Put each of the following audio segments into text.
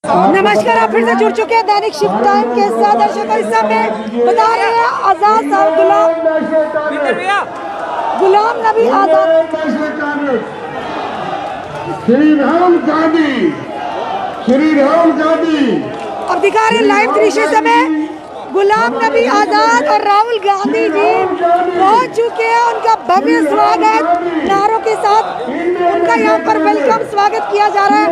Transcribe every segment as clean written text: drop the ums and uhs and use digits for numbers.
नमस्कार, आप फिर से जुड़ चुके हैं दैनिक शिफ्ट टाइम के साथ। दर्शकों, इस समय बता रहे हैं आजाद साहब गुलाम नबी आजाद, श्री राहुल गांधी, श्री राहुल गांधी। अब दिखा रहे हैं लाइव दृश्य समय गुलाम नबी आजाद और राहुल गांधी जी पहुंच चुके हैं। उनका भव्य स्वागत नारों के साथ उनका यहाँ पर वेलकम स्वागत किया जा रहा है।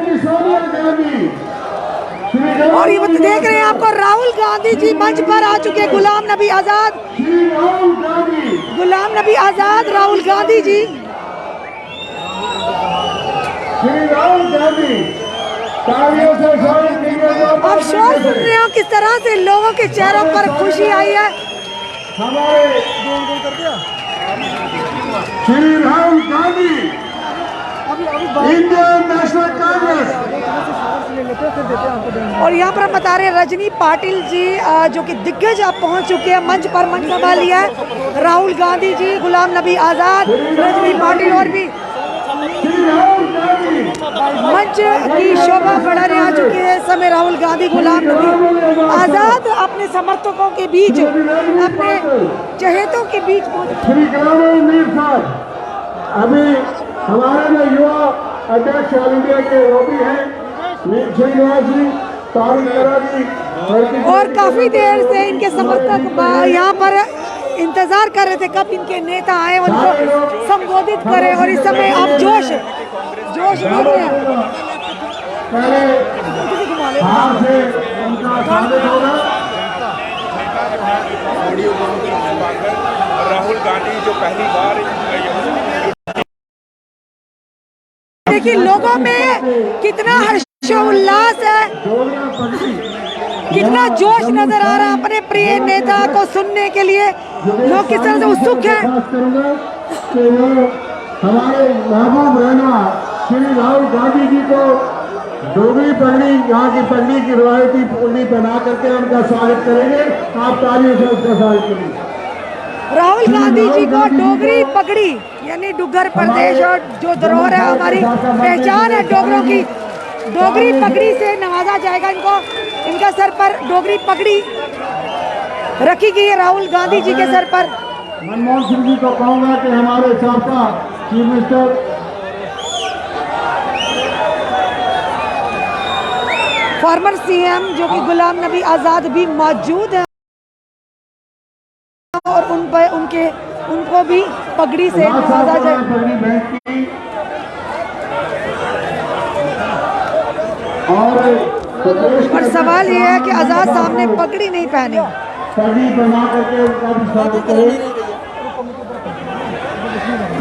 और ये देख रहे हैं आपको राहुल गांधी जी मंच पर आ चुके हैं। गुलाम नबी आजाद, गुलाम नबी आजाद, राहुल गांधी जी। आप शोर सुन रहे हो किस तरह से लोगों के चेहरों पर खुशी आई है। हमारे श्री राहुल गांधी, इंडियन नेशनल कांग्रेस। और यहाँ पर हम बता रहे हैं रजनी पाटिल जी जो कि दिग्गज आप पहुँच चुके हैं मंच पर, मंच संभाल लिया है। राहुल गांधी जी, गुलाम नबी आजाद, रजनी पाटिल और भी मंच की शोभा बढ़ाने आ चुके हैं। इस समय राहुल गांधी, गुलाम नबी आजाद अपने समर्थकों के बीच, अपने चहेतों के बीच श्री गुलाम मीर साहब अभी हमारे में युवा अध्यक्ष ऑल इंडिया के वो भी हैं, श्रीनिवास जी, और काफी देर से इनके समर्थक यहाँ पर इंतजार कर रहे थे कब इनके नेता आए उनको संबोधित करें। और इस समय आप जोश देख रहे हैं। राहुल गांधी जो पहली बार देखिए लोगों में कितना हर्षोल्लास है, कितना जोश नजर आ रहा है अपने प्रिय नेता को सुनने के लिए। लोग किस तरह से उत्सुक हैं। हमारे महबूब रहना श्री राहुल गांधी जी को डोगरी पगड़ी, यहाँ की पगड़ी की रवायती पगड़ी पहना करके उनका स्वागत करेंगे। आप तालियों से उसका स्वागत करेंगे। राहुल गांधी जी को डोगरी पगड़ी यानी डुग्गर प्रदेश और जो धरोहर है, हमारी पहचान है डोगरों की, डोगरी पगड़ी से नवाजा जाएगा। इनको, इनका सर पर डोगरी पगड़ी रखी गई है राहुल गांधी जी के सर पर। मनमोहन सिंह जी को कहूंगा कि हमारे साबका चीफ मिनिस्टर फॉर्मर सीएम जो कि गुलाम नबी आजाद भी मौजूद है और उनको भी पगड़ी से नवाजा जाए। और सवाल ये है कि आजाद साहब ने पगड़ी नहीं पहनी।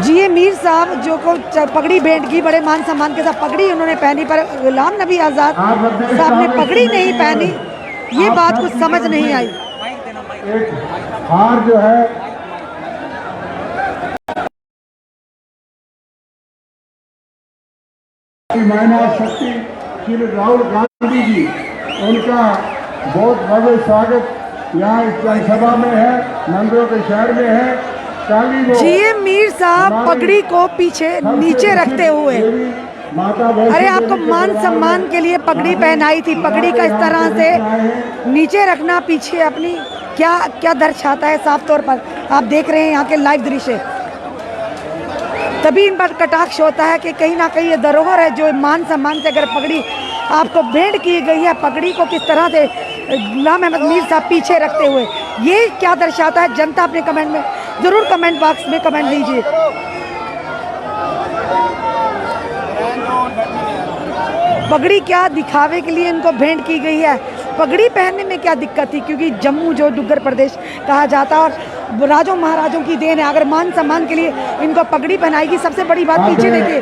जी मीर साहब जो को पगड़ी भेंट की, बड़े मान सम्मान के साथ पगड़ी उन्होंने पहनी, पर गुलाम नबी आजाद साहब ने पगड़ी नहीं पहनी। ये बात कुछ समझ नहीं आई। हार जो है मायना शक्ति श्री राहुल गांधी जी, उनका बहुत भव्य स्वागत यहाँ इस जनसभा में है, मंदिरों के शहर में है। जी मीर साहब पगड़ी को पीछे नीचे रखते हुए, अरे आपको मान सम्मान के लिए पगड़ी पहनाई थी, पगड़ी का इस तरह से नीचे रखना पीछे अपनी क्या क्या दर्शाता है। साफ तौर पर आप देख रहे हैं यहाँ के लाइव दृश्य, तभी इन पर कटाक्ष होता है कि कहीं ना कहीं ये धरोहर है जो मान सम्मान से अगर पगड़ी आपको भेंट की गई है, पगड़ी को किस तरह से गुलाम अहमद मीर साहब पीछे रखते हुए, ये क्या दर्शाता है? जनता अपने कमेंट में जरूर कमेंट बॉक्स में कमेंट दीजिए। पगड़ी क्या दिखावे के लिए इनको भेंट की गई है? पगड़ी पहनने में क्या दिक्कत थी? क्योंकि जम्मू जो डुग्गर प्रदेश कहा जाता है और राजों महाराजों की देन है। अगर मान सम्मान के लिए इनको पगड़ी पहनाएगी, सबसे बड़ी बात पीछे देखिए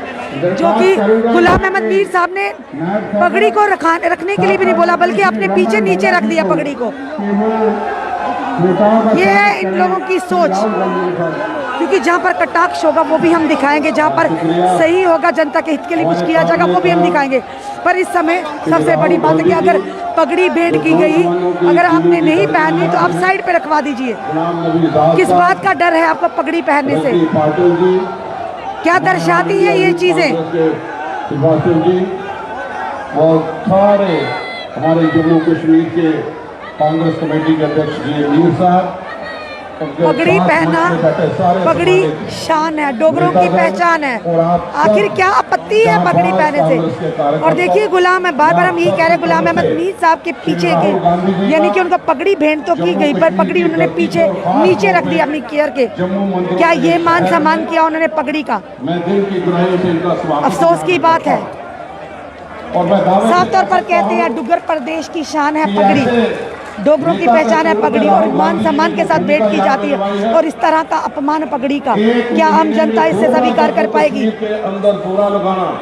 जो कि गुलाम अहमद मीर साहब ने पगड़ी को रखने के लिए भी नहीं बोला, बल्कि अपने पीछे नीचे रख दिया पगड़ी को। ये है इन लोगों की सोच, क्योंकि जहाँ पर कटाक्ष होगा वो भी हम दिखाएंगे, जहाँ पर सही होगा जनता के हित के लिए कुछ किया जाएगा वो भी हम दिखाएंगे। पर इस समय सबसे बड़ी बात है कि अगर पगड़ी भेंट की गई, अगर आपने नहीं पहनी तो आप साइड पे रखवा दीजिए। किस बात का डर है आपको पगड़ी पहनने से? क्या दर्शाती है ये चीजें? और सारे हमारे जम्मू कश्मीर के कांग्रेस कमेटी के अध्यक्ष जी मीर साहब, उनके पगड़ी साथ पहना, मंच पे बैठे सारे पगड़ी सम्मानित शान है, डोगरों की नेतागण पहचान है। और आप सब आखिर क्या आपत्ति है जांबाज पगड़ी पहनने कांग्रेस के से? कार्यकर्ता, और देखिए गुलाम है, बार बार हम यही कह रहे हैं, गुलाम तरफ अहमद से मीर साहब के श्री पीछे राहुल गांधी के, जी यानी का कि उनका पगड़ी भेंट तो की जम्मू गई, पर कश्मीर पगड़ी की उन्होंने धरती पीछे पर खास नीचे तौर रख दी पे अपनी केयर के। जम्मू मंदिरों क्या के ये मान शहर सम्मान में किया उन्होंने पगड़ी का? मैं दिल की गहराइयों से इनका स्वागत अफसोस की बात है। और मैं दावे से साफ तौर पर कह सकता कहते हैं हूं डुग्गर प्रदेश की शान है कि पगड़ी, ऐसे डोगरों की नेता के पहचान है तौर पे पगड़ी, और राहुल मान गांधी सम्मान जी के ने साथ जो भेंट की भूमिका जाती निभाई है, है, और इस तरह का अपमान पगड़ी का एक क्या आम महीने जनता में इससे 2 स्वीकार कर जम्मू पाएगी? कश्मीर के अंदर पूरा लगाना,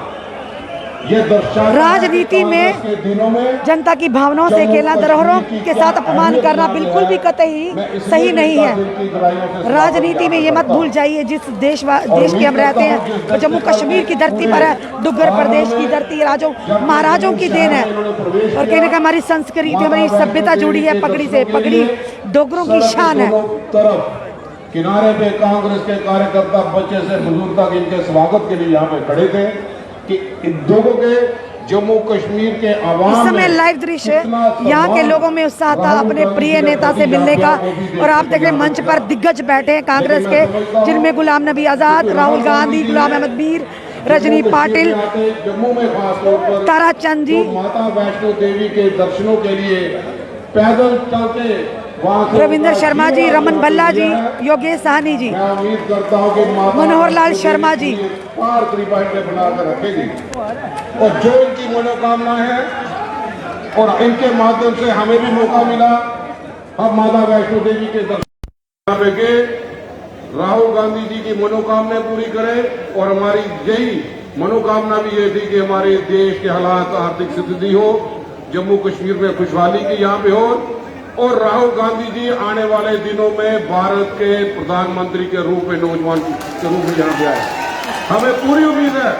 ये दर्शाता है कि राजनीति में कांग्रेस के दिनों में जनता की भावनाओं से जम्मू खेलना, कश्मीर धरोहरों की के क्या साथ अपमान अहमियत करना जान बिल्कुल है। भी कतई मैं इसलिए सही नहीं इनका है। दिल की गहराइयों से स्वागत राजनीति में ये मत करता हूं। भूल जाइए, जिस देश उम्मीद की हम रहते करता हूं कि हैं, इस वो जम्मू धरती कश्मीर की धरती पर है, डुग्गर प्रदेश की धरती, राजों महाराजों की देन है। और कहीं ना कहीं हमारी संस्कृति, हमारी सभ्यता जुड़ी है पगड़ी से। पगड़ी डोगरों की शान है। तरफ किनारे पे कांग्रेस के कार्यकर्ता बच्चे से बुजुर्ग तक इनके स्वागत के लिए यहाँ पे खड़े थे कि इन लोगों के जम्मू कश्मीर के इस आवाम समय में लाइव दृश्य कितना यहाँ के सम्मान लोगों में उत्साह था राहुल अपने गांधी प्रिय के नेता से प्रति मिलने का। वो भी देख और आप के देख रहे हैं यहाँ मंच पे पर दिग्गज बैठे हैं कांग्रेस लेकिन मैं के, समझता हूं जिनमें गुलाम नबी आजाद, कि राहुल गांधी, जी गुलाम ने अहमद मीर, रजनी जम्मू कश्मीर पाटिल, में आते, जम्मू में खास तौर पर ताराचंद जी, जो माता वैष्णो देवी के दर्शनों के लिए पैदल चलते वहां से रविंद्र उनका शर्मा जी, जीवन रमन जो भल्ला जी, दिया है, योगेश सहनी जी, मैं उम्मीद करता हूं कि माता मनोहर लाल वैष्णो शर्मा देवी जी। की पार कृपा इनमें बनाकर रखेगी और जो इनकी मनोकामनाएं हैं, और इनके माध्यम से हमें भी मौका मिला, हम माता वैष्णो देवी के दर्शन के राहुल गांधी जी की मनोकामनाएं पूरी करें। और हमारी यही मनोकामना भी ये थी कि हमारे देश के हालात, आर्थिक स्थिति हो, जम्मू कश्मीर में खुशहाली की यहाँ पे हो, और राहुल गांधी जी आने वाले दिनों में भारत के प्रधानमंत्री के रूप में, नौजवान के रूप में यहाँ पे आए। हमें पूरी उम्मीद है।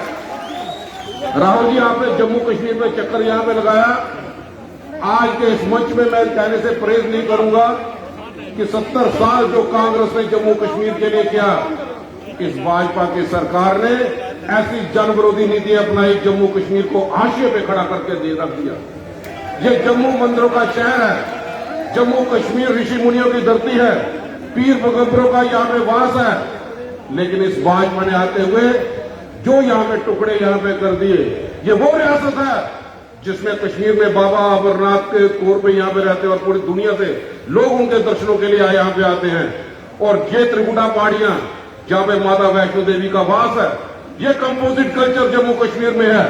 राहुल जी आपने जम्मू कश्मीर में चक्कर यहाँ पे लगाया। आज के इस मंच में मैं कहने से परहेज नहीं करूंगा कि 70 साल जो कांग्रेस ने जम्मू कश्मीर के लिए किया, इस भाजपा की सरकार ने ऐसी जन विरोधी नीति अपनाई, जम्मू कश्मीर को हाशिए पे खड़ा करके दे रख दिया। ये जम्मू मंदिरों का शहर है, जम्मू कश्मीर ऋषि मुनियों की धरती है, पीर पैगंबरों का यहाँ पे वास है। लेकिन इस भाजपा ने आते हुए जो यहाँ पे टुकड़े यहाँ पे कर दिए, ये वो रियासत है जिसमें कश्मीर में बाबा अमरनाथ के तौर पे यहाँ पे रहते हैं और पूरी दुनिया से लोग उनके दर्शनों के लिए यहाँ पे आते हैं। और ये त्रिकुटा पहाड़ियां जहाँ पे माता वैष्णो देवी का वास है, ये कंपोजिट कल्चर जम्मू कश्मीर में है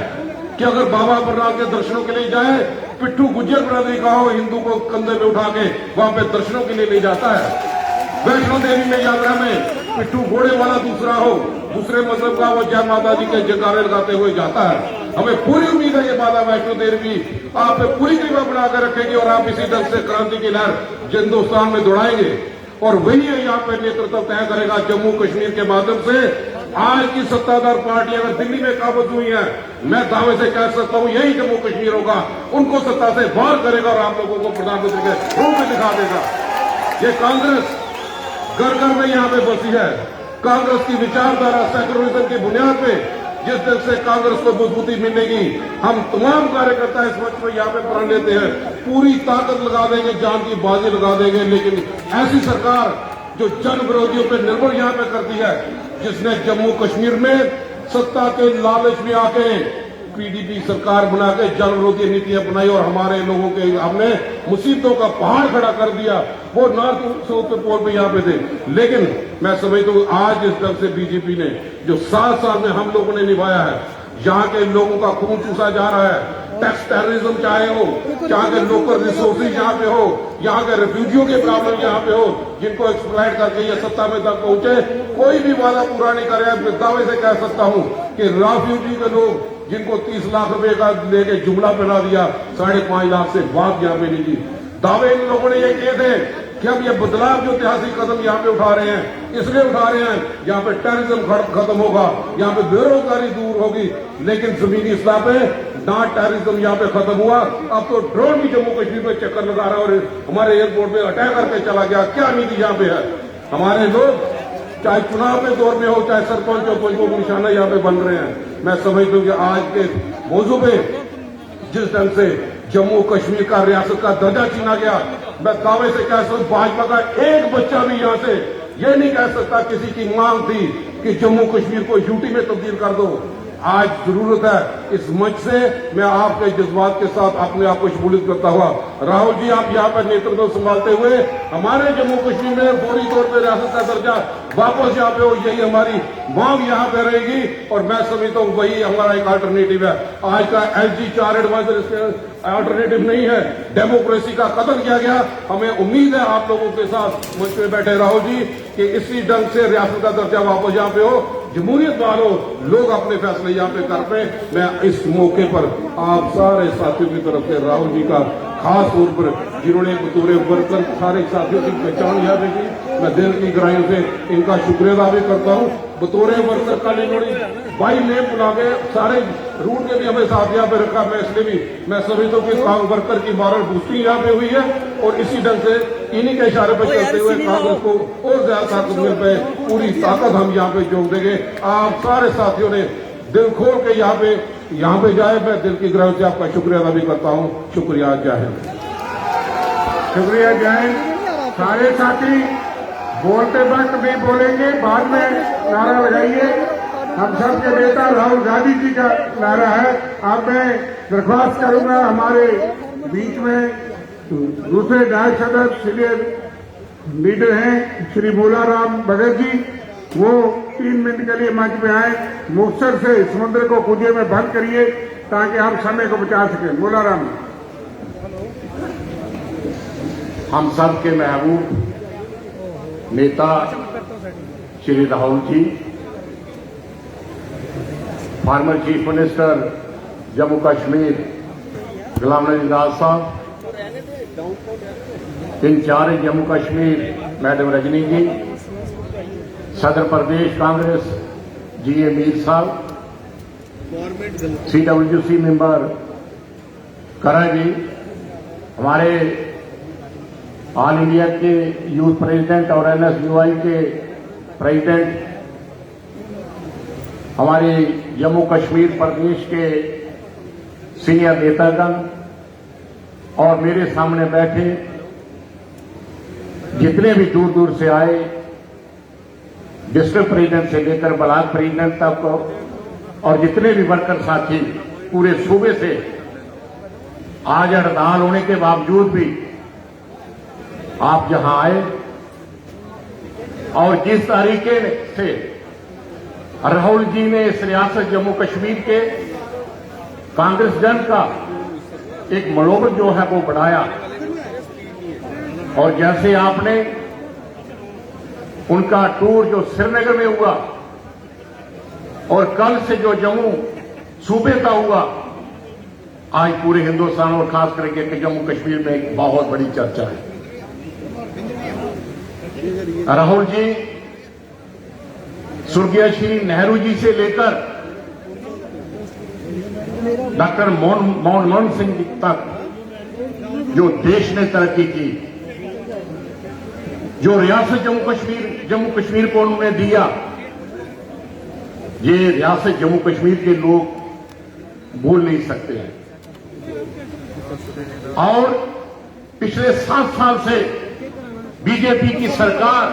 कि अगर बाबा अमरनाथ के दर्शनों के लिए जाए, पिट्ठू गुज्जर बरादरी का हो, हिंदू को कंधे पे उठा के वहां पे दर्शनों के लिए ले जाता है। वैष्णो देवी में यात्रा में पिट्ठू घोड़े वाला दूसरा हो, दूसरे मजहब का, वो जय माता जी के जयकारे लगाते हुए जाता है। हमें पूरी उम्मीद है कि माता वैष्णो देवी आप पे पूरी कृपा बनाकर रखेगी और आप इसी ढंग से क्रांति की लहर हिंदुस्तान में दौड़ाएंगे। और वही है यहाँ पे नेतृत्व तय करेगा जम्मू कश्मीर के माध्यम से। आज की सत्ताधार पार्टी अगर दिल्ली में काबज हुई है, मैं दावे से कह सकता हूँ यही जम्मू कश्मीर होगा, उनको सत्ता से बाहर करेगा और आप लोगों को प्रधानमंत्री के रूप में दिखा देगा। ये कांग्रेस घर घर में यहाँ पे बसी है। कांग्रेस की विचारधारा सेक्युलरिज्म की बुनियाद पे जिस दिन से कांग्रेस को मजबूती मिलेगी, हम तमाम कार्यकर्ता इस वक्त में यहाँ पे प्रण लेते हैं, पूरी ताकत लगा देंगे, जान की बाजी लगा देंगे। लेकिन ऐसी सरकार जो जन विरोधियों पर निर्भर यहाँ पे करती है, जिसने जम्मू कश्मीर में सत्ता के लालच में आके पीडीपी सरकार बना के जन विरोधी नीतियां बनाई और हमारे लोगों के हमने मुसीबतों का पहाड़ खड़ा कर दिया। वो नॉर्थ साउथ पोल पे यहाँ पे थे। लेकिन मैं समझता हूँ आज इस ढंग से बीजेपी ने जो 7 साल में हम लोगों ने निभाया है, यहाँ के लोगों का खून चूसा जा रहा है। टैक्स टेररिज्म चाहे हो, यहाँ के लोकल रिसोर्सेज यहाँ पे हो, यहाँ के रेफ्यूजियों के प्रॉब्लम यहाँ पे हो, जिनको एक्सप्लॉइट करके ये सत्ता में तक पहुंचे, कोई भी वादा पूरा नहीं करे। मैं दावे से कह सकता हूँ कि रेफ्यूजी के लोग जिनको 30 लाख रुपए का लेके जुमला पहना दिया, 5.5 लाख से बात यहाँ पे नहीं की। दावे इन लोगों ने ये किए थे कि हम ये बदलाव जो ऐतिहासिक कदम यहाँ पे उठा रहे हैं, इसलिए उठा रहे हैं यहाँ पे टेररिज्म खत्म होगा, यहाँ पे बेरोजगारी दूर होगी। लेकिन जमीनी स्तर पे ना टेररिज्म यहाँ पे खत्म हुआ, अब तो ड्रोन भी जम्मू कश्मीर में चक्कर लगा रहा है और हमारे एयरपोर्ट पे अटैक करके चला गया। क्या नीति यहाँ पे है? हमारे लोग चाहे चुनाव के दौर में हो, चाहे सरपंच हो, कोई को निशाना यहाँ पे बन रहे हैं। मैं समझता हूँ कि आज के मौजू पे जिस ढंग से जम्मू कश्मीर का रियासत का दर्जा छीना गया। मैं दावे से कह सकता हूं, भाजपा का एक बच्चा भी यहां से ये नहीं कह सकता किसी की मांग थी कि जम्मू कश्मीर को यूटी में तब्दील कर दो। आज जरूरत है इस मंच से मैं आपके जज्बात के साथ अपने आप को शमूलियत करता हुआ, राहुल जी आप यहाँ पर नेतृत्व संभालते हुए हमारे जम्मू कश्मीर में फौरी तौर पर रियासत का दर्जा वापस यहाँ पे हो, यही हमारी मांग यहाँ पे रहेगी और मैं समझता हूँ वही हमारा एक अल्टरनेटिव है। आज का SG 4 एडवाइजर इसके अल्टरनेटिव नहीं है, डेमोक्रेसी का कत्ल किया गया। हमें उम्मीद है आप लोगों के साथ मंच पे बैठे राहुल जी कि इसी ढंग से रियासत का दर्जा वापस यहाँ पे हो, जमहूरियत वालों लोग अपने फैसले यहाँ पे कर पे। मैं इस मौके पर आप सारे साथियों की तरफ से राहुल जी का खास तौर पर जिन्होंने बतौर वर्कर सारे साथियों की पहचान यहाँ पे की, मैं दिल की गहराइयों से इनका शुक्रिया अदा भी करता हूँ। बतौर वर्कर कल इन्होंने बाई नेम बुला के सारे रूट में भी हमें साथ यहाँ पे रखा। मैं इसलिए भी मैं समझता हूँ कि वर्कर की मॉरल बूस्टिंग यहाँ पे हुई है और इसी ढंग से इन्हीं के इशारे पर चलते हुए कांग्रेस को और ज्यादा ताकत मिल पाए, पूरी ताकत हम यहाँ पे जोड़ देंगे। आप सारे साथियों ने दिल खोल के यहाँ पे जाए, मैं दिल की गहराइयों से आपका शुक्रिया अदा भी करता हूँ। शुक्रिया, जय हिंद। शुक्रिया, जय हिंद। सारे साथी बोलते वक्त भी बोलेंगे, बाद में नारा लगाइए। हम सब के नेता राहुल गांधी जी का नारा है। अब मैं दरख्वास्त करूंगा हमारे बीच में दूसरे डायट सदस्य सीनियर लीडर हैं श्री मोलाराम भगत जी, वो 3 मिनट के लिए मंच में आए। मुक्तसर से समुद्र को कुजे में बंद करिए ताकि हम समय को बचा सकें। मोलाराम। हम सब के महबूब नेता Shri Rahul ji, former chief minister Jammu Kashmir Ghulam Nabi Azad साहब, इंचार्ज जम्मू कश्मीर मैडम रजनी जी, सदर प्रदेश कांग्रेस GA मीर साहब, CWC मेंबर करा जी, हमारे ऑल इंडिया के यूथ प्रेसिडेंट और NSUI के प्रेसिडेंट, हमारे जम्मू कश्मीर प्रदेश के सीनियर नेतागण और मेरे सामने बैठे जितने भी दूर दूर से आए, डिस्ट्रिक्ट प्रेसिडेंट से लेकर ब्लॉक प्रेसिडेंट तक और जितने भी वर्कर साथी पूरे सूबे से, आज हड़ताल होने के बावजूद भी आप यहां आए और जिस तरीके से राहुल जी ने इस रियासत जम्मू कश्मीर के कांग्रेस जन का एक मनोबल जो है वो बढ़ाया, और जैसे आपने उनका टूर जो श्रीनगर में हुआ और कल से जो जम्मू सूबे का हुआ, आज पूरे हिंदुस्तान और खास करके जम्मू कश्मीर में एक बहुत बड़ी चर्चा है। राहुल जी स्वर्गीय श्री नेहरू जी से लेकर डॉक्टर मनमोहन सिंह जी तक जो देश ने तरक्की की, जो रियासत जम्मू कश्मीर को उन्होंने दिया, ये रियासत जम्मू कश्मीर के लोग भूल नहीं सकते हैं। और पिछले 7 साल से बीजेपी की सरकार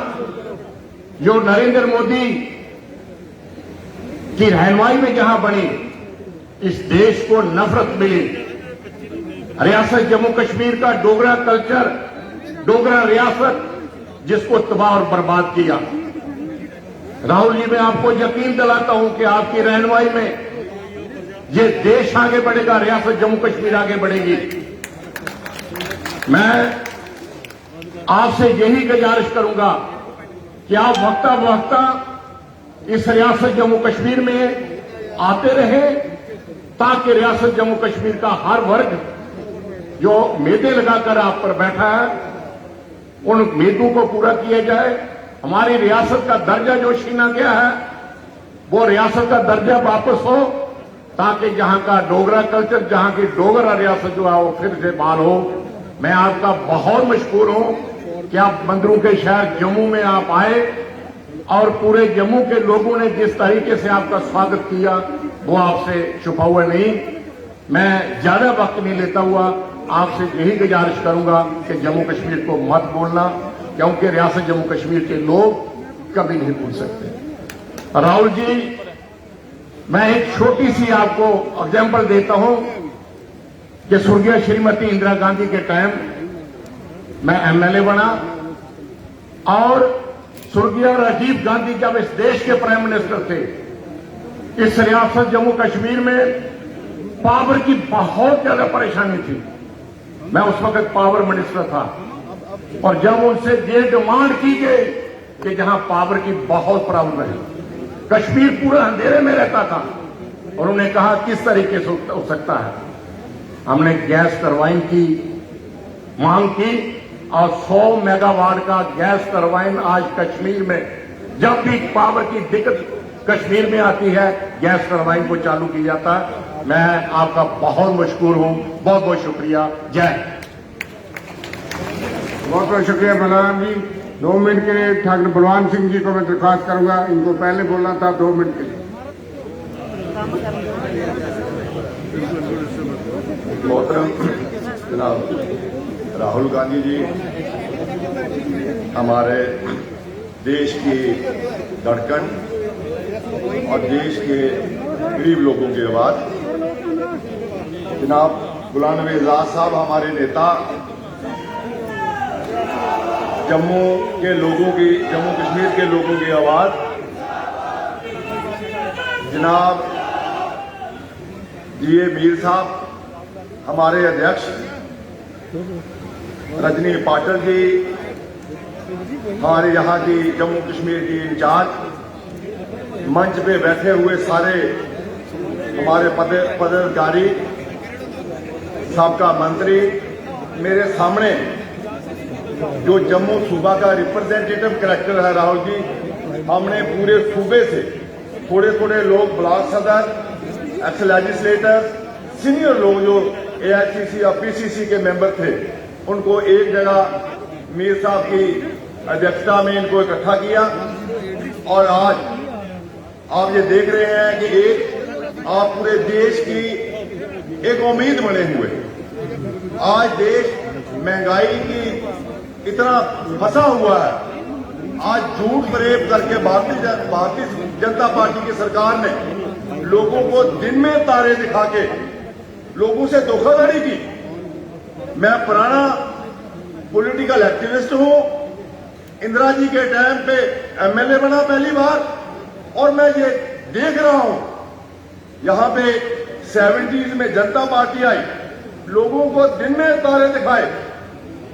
जो नरेंद्र मोदी की रहनुमाई में जहां बनी, इस देश को नफरत मिली। रियासत जम्मू कश्मीर का डोगरा कल्चर, डोगरा रियासत जिसको तबाह और बर्बाद किया। राहुल जी, मैं आपको यकीन दिलाता हूं कि आपकी रहनुमाई में ये देश आगे बढ़ेगा, रियासत जम्मू कश्मीर आगे बढ़ेगी। मैं आपसे यही गुजारिश करूंगा कि आप वक्ता बवक्ता इस रियासत जम्मू कश्मीर में आते रहे, ताकि रियासत जम्मू कश्मीर का हर वर्ग जो मेदे लगाकर आप पर बैठा है, उन मेदों को पूरा किया जाए। हमारी रियासत का दर्जा जो छीना गया है, वो रियासत का दर्जा वापस हो, ताकि जहां का डोगरा कल्चर, जहां की डोगरा रियासत जो है वो फिर से बहाल हो। मैं आपका बहुत मशहूर हूं कि आप मंदिरों के शहर जम्मू में आप आए और पूरे जम्मू के लोगों ने जिस तरीके से आपका स्वागत किया वो आपसे छुपा हुआ नहीं। मैं ज्यादा वक्त नहीं लेता हुआ आपसे यही गुजारिश करूंगा कि जम्मू कश्मीर को मत बोलना, क्योंकि रियासत जम्मू कश्मीर के लोग कभी नहीं भूल सकते। राहुल जी, मैं एक छोटी सी आपको एग्जाम्पल देता हूं कि स्वर्गीय श्रीमती इंदिरा गांधी के टाइम मैं एमएलए बना और स्वर्गीय राजीव गांधी जब इस देश के प्राइम मिनिस्टर थे, इस रियासत जम्मू कश्मीर में पावर की बहुत ज्यादा परेशानी थी। मैं उस वक्त पावर मिनिस्टर था और जब उनसे ये डिमांड की गई कि जहां पावर की बहुत प्रॉब्लम है, कश्मीर पूरा अंधेरे में रहता था, और उन्हें कहा किस तरीके से हो सकता है। हमने गैस टरबाइन की मांग की और 100 मेगावाट का गैस टरबाइन आज कश्मीर में, जब भी पावर की दिक्कत कश्मीर में आती है, गैस टरबाइन को चालू किया जाता है। मैं आपका बहुत मशकूर हूं, बहुत बहुत शुक्रिया। जय। बहुत बहुत शुक्रिया बलराम जी। 2 मिनट के लिए ठाकुर बलवान सिंह जी को मैं दरख्वास्त करूंगा, इनको पहले बोलना था 2 मिनट के लिए। मोहतरम जनाब राहुल गांधी जी, हमारे देश की धड़कन और देश के गरीब लोगों की आवाज। जनाब गुलाम नबी आजाद साहब हमारे नेता, जम्मू के लोगों की, जम्मू कश्मीर के लोगों की आवाज। जनाब जीए मीर साहब हमारे अध्यक्ष, रजनी पाटिल जी हमारे यहाँ की जम्मू कश्मीर की इंचार्ज, मंच पे बैठे हुए सारे हमारे पदाधिकारी, साबका मंत्री, मेरे सामने जो जम्मू सूबा का रिप्रेजेंटेटिव कलेक्टर है राहुल जी, हमने पूरे सूबे से थोड़े थोड़े लोग, ब्लॉक सदर, एक्स लेजिस्लेटर, सीनियर लोग जो एआईसीसी या पीसीसी के मेंबर थे, उनको एक जगह मीर साहब की अध्यक्षता में इनको इकट्ठा किया। और आज आप ये देख रहे हैं कि एक आप पूरे देश की एक उम्मीद बने हुए। आज देश महंगाई की इतना फंसा हुआ है। आज झूठ फरेब करके भारतीय जनता पार्टी की सरकार ने लोगों को दिन में तारे दिखा के लोगों से धोखाधड़ी की। मैं पुराना पॉलिटिकल एक्टिविस्ट हूं, इंदिरा जी के टाइम पे एमएलए बना पहली बार, और मैं ये देख रहा हूं यहां पे 70s में जनता पार्टी आई, लोगों को दिन में तारे दिखाए,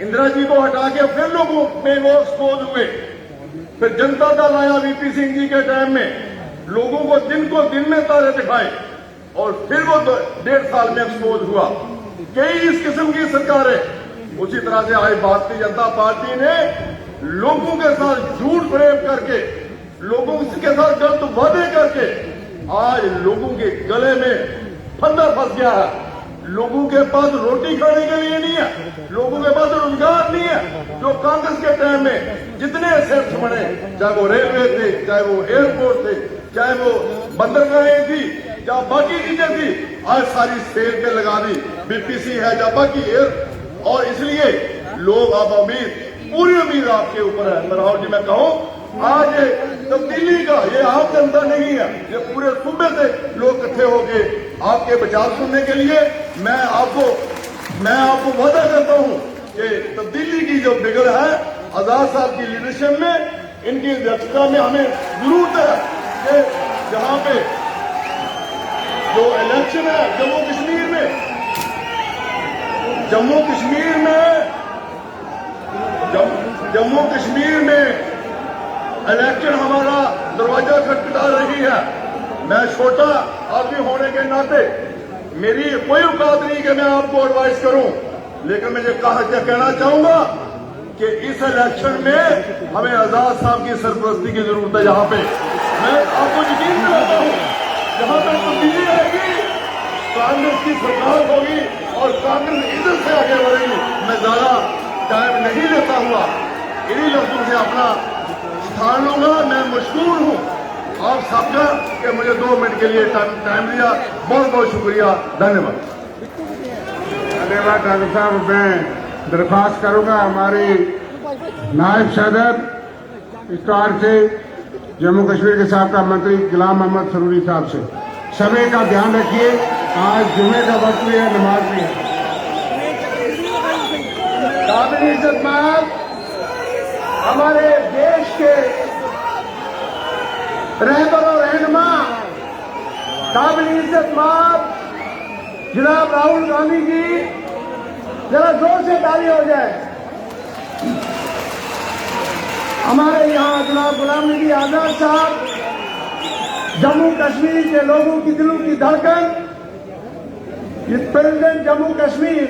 इंदिरा जी को हटा के फिर लोगों में वो एक्सपोज हुए। फिर जनता दल आया वीपी सिंह जी के टाइम में, लोगों को दिन में तारे दिखाए, और फिर वो 1.5 साल में एक्सपोज हुआ। कई इस किस्म की सरकारें। उसी तरह से आज भारतीय जनता पार्टी ने लोगों के साथ झूठ फरेब करके, लोगों के साथ गलत वादे करके आज लोगों के गले में फंदा फंस गया है। लोगों के पास रोटी खाने के लिए नहीं है, लोगों के पास रोजगार नहीं है। जो कांग्रेस के टाइम में जितने एसेट्स बने, चाहे वो रेलवे थे, चाहे वो एयरपोर्ट थे, चाहे वो बंदरगाहें थी, या बाकी चीजें थी, आज सारी सेल पे लगा दी। बीपीसी है या बाकी एयर, और इसलिए लोग अब पूरी उम्मीद आपके ऊपर है। मैं राहुल जी मैं कहूं, आज ये तब्दीली का ये आम जनता नहीं है, ये पूरे सूबे से लोग इकट्ठे होके आपके विचार सुनने के लिए। मैं आपको वादा करता हूं कि तब्दीली की जो बिगड़ है आजाद साहब की लीडरशिप में, इनकी अध्यक्षता में हमें जरूरत है कि जहां पे जो इलेक्शन है जम्मू कश्मीर में इलेक्शन हमारा दरवाजा खटखटा रही है। मैं छोटा आदमी होने के नाते मेरी कोई औकात नहीं कि मैं आपको एडवाइस करूं, लेकिन मैं ये कहना चाहूंगा कि इस इलेक्शन में हमें आजाद साहब की सरपरस्ती की जरूरत है। यहाँ पे मैं आपको यकीन दिलाता हूं, जहां तक तब्दीली आएगी, कांग्रेस की सरकार होगी और कांग्रेस इधर से आगे बढ़ेगी। मैं ज्यादा टाइम नहीं लेता हुआ इन्हीं लफ्जों से अपना स्थान लूंगा। मैं मशहूर हूं आप सबका कि मुझे 2 मिनट के लिए टाइम दिया। बहुत बहुत शुक्रिया, धन्यवाद। मेरे बाद डॉक्टर साहब मैं दरख्वास्त करूंगा हमारे नायब सदर इफ्तार से जम्मू कश्मीर के साबका मंत्री गुलाम मोहम्मद सरूरी साहब से समय का ध्यान रखिए। आज जुमे का वक्त भी है, नमाज भी है। काबिल इज्जत मान हमारे देश के रहबर और रहनुमा काबिल इज्जत मान जनाब राहुल गांधी जी, जरा जोर से ताली हो जाए। हमारे यहाँ जनाब गुलाम नबी आजाद साहब, जम्मू कश्मीर के लोगों की दिलों की धड़कन, प्रेसिडेंट जम्मू कश्मीर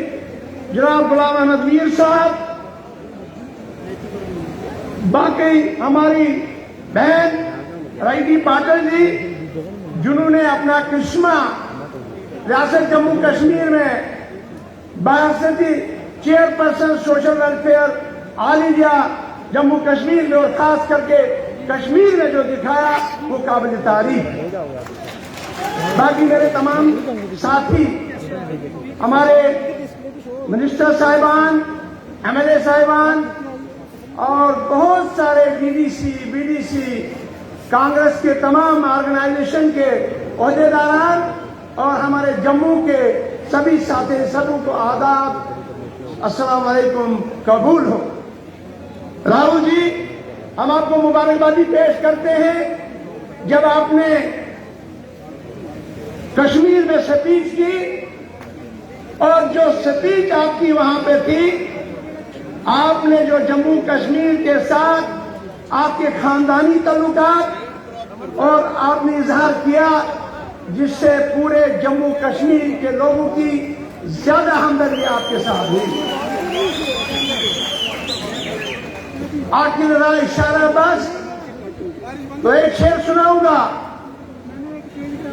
जनाब गुलाम अहमद मीर साहब, बाकी हमारी बहन राइटी पाटिल जी, जिन्होंने अपना करिश्मा रियासत जम्मू कश्मीर में बासती chairperson social welfare all India Jammu Kashmir में और खास करके कश्मीर में जो दिखाया वो काबिल तारीफ है। बाकी मेरे तमाम साथी, हमारे मिनिस्टर साहिबान, एमएलए साहिबान और बहुत सारे बीडीसी, कांग्रेस के तमाम ऑर्गेनाइजेशन के ओहदेदारान और हमारे जम्मू के सभी साथी, सबों को आदाब, अस्सलाम वालेकुम कबूल हो। राहुल जी, हम आपको मुबारकबादी पेश करते हैं। जब आपने कश्मीर में स्पीच की और जो स्पीच आपकी वहां पे थी, आपने जो जम्मू कश्मीर के साथ आपके खानदानी ताल्लुकात और आपने इजहार किया, जिससे पूरे जम्मू कश्मीर के लोगों की ज्यादा हमदर्दी आपके साथ हुई। आखिर रहा इशारा बस, तो एक शेर सुनाऊंगा,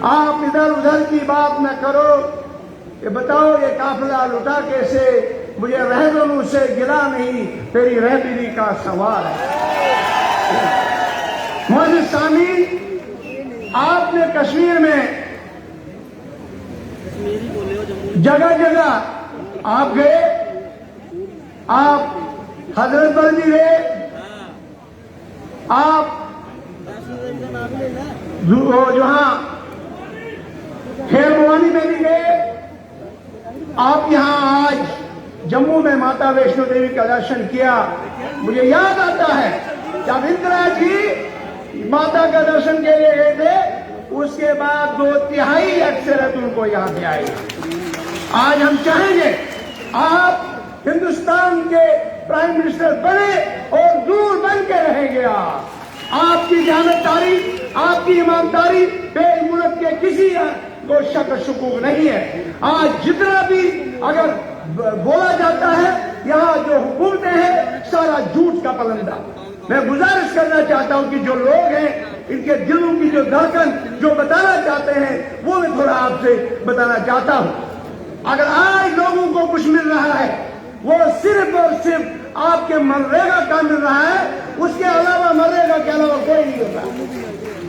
आप इधर उधर की बात न करो, ये बताओ ये काफिला लुटा कैसे, मुझे रहनुमा से गिरा नहीं, तेरी रहबरी का सवाल है। मोहसिन सामी, आपने कश्मीर में जगह जगह आप गए, आप हजरत बल भी गए, आप जहां खेर मुवानी में भी गए, आप यहां आज जम्मू में माता वैष्णो देवी का दर्शन किया। मुझे याद आता है जब इंदिरा जी माता का दर्शन के लिए गए थे, उसके बाद 2/3 अक्सरत उनको यहाँ पे आई। आज हम चाहेंगे आप हिंदुस्तान के प्राइम मिनिस्टर बने और दूर बन के रहेंगे। आपकी जानकारी, आपकी ईमानदारी पे मुल्क के किसी को शक शकूक नहीं है। आज जितना भी अगर बोला जाता है, यहाँ जो हुकूमतें हैं सारा झूठ का पलंदा। मैं गुजारिश करना चाहता हूं कि जो लोग हैं, इनके दिलों की जो धड़कन जो बताना चाहते हैं, वो मैं थोड़ा आपसे बताना चाहता हूं। अगर आज लोगों को कुछ मिल रहा है, वो सिर्फ और सिर्फ आपके मनरेगा का मिल रहा है, उसके अलावा मनरेगा के अलावा कोई नहीं होता,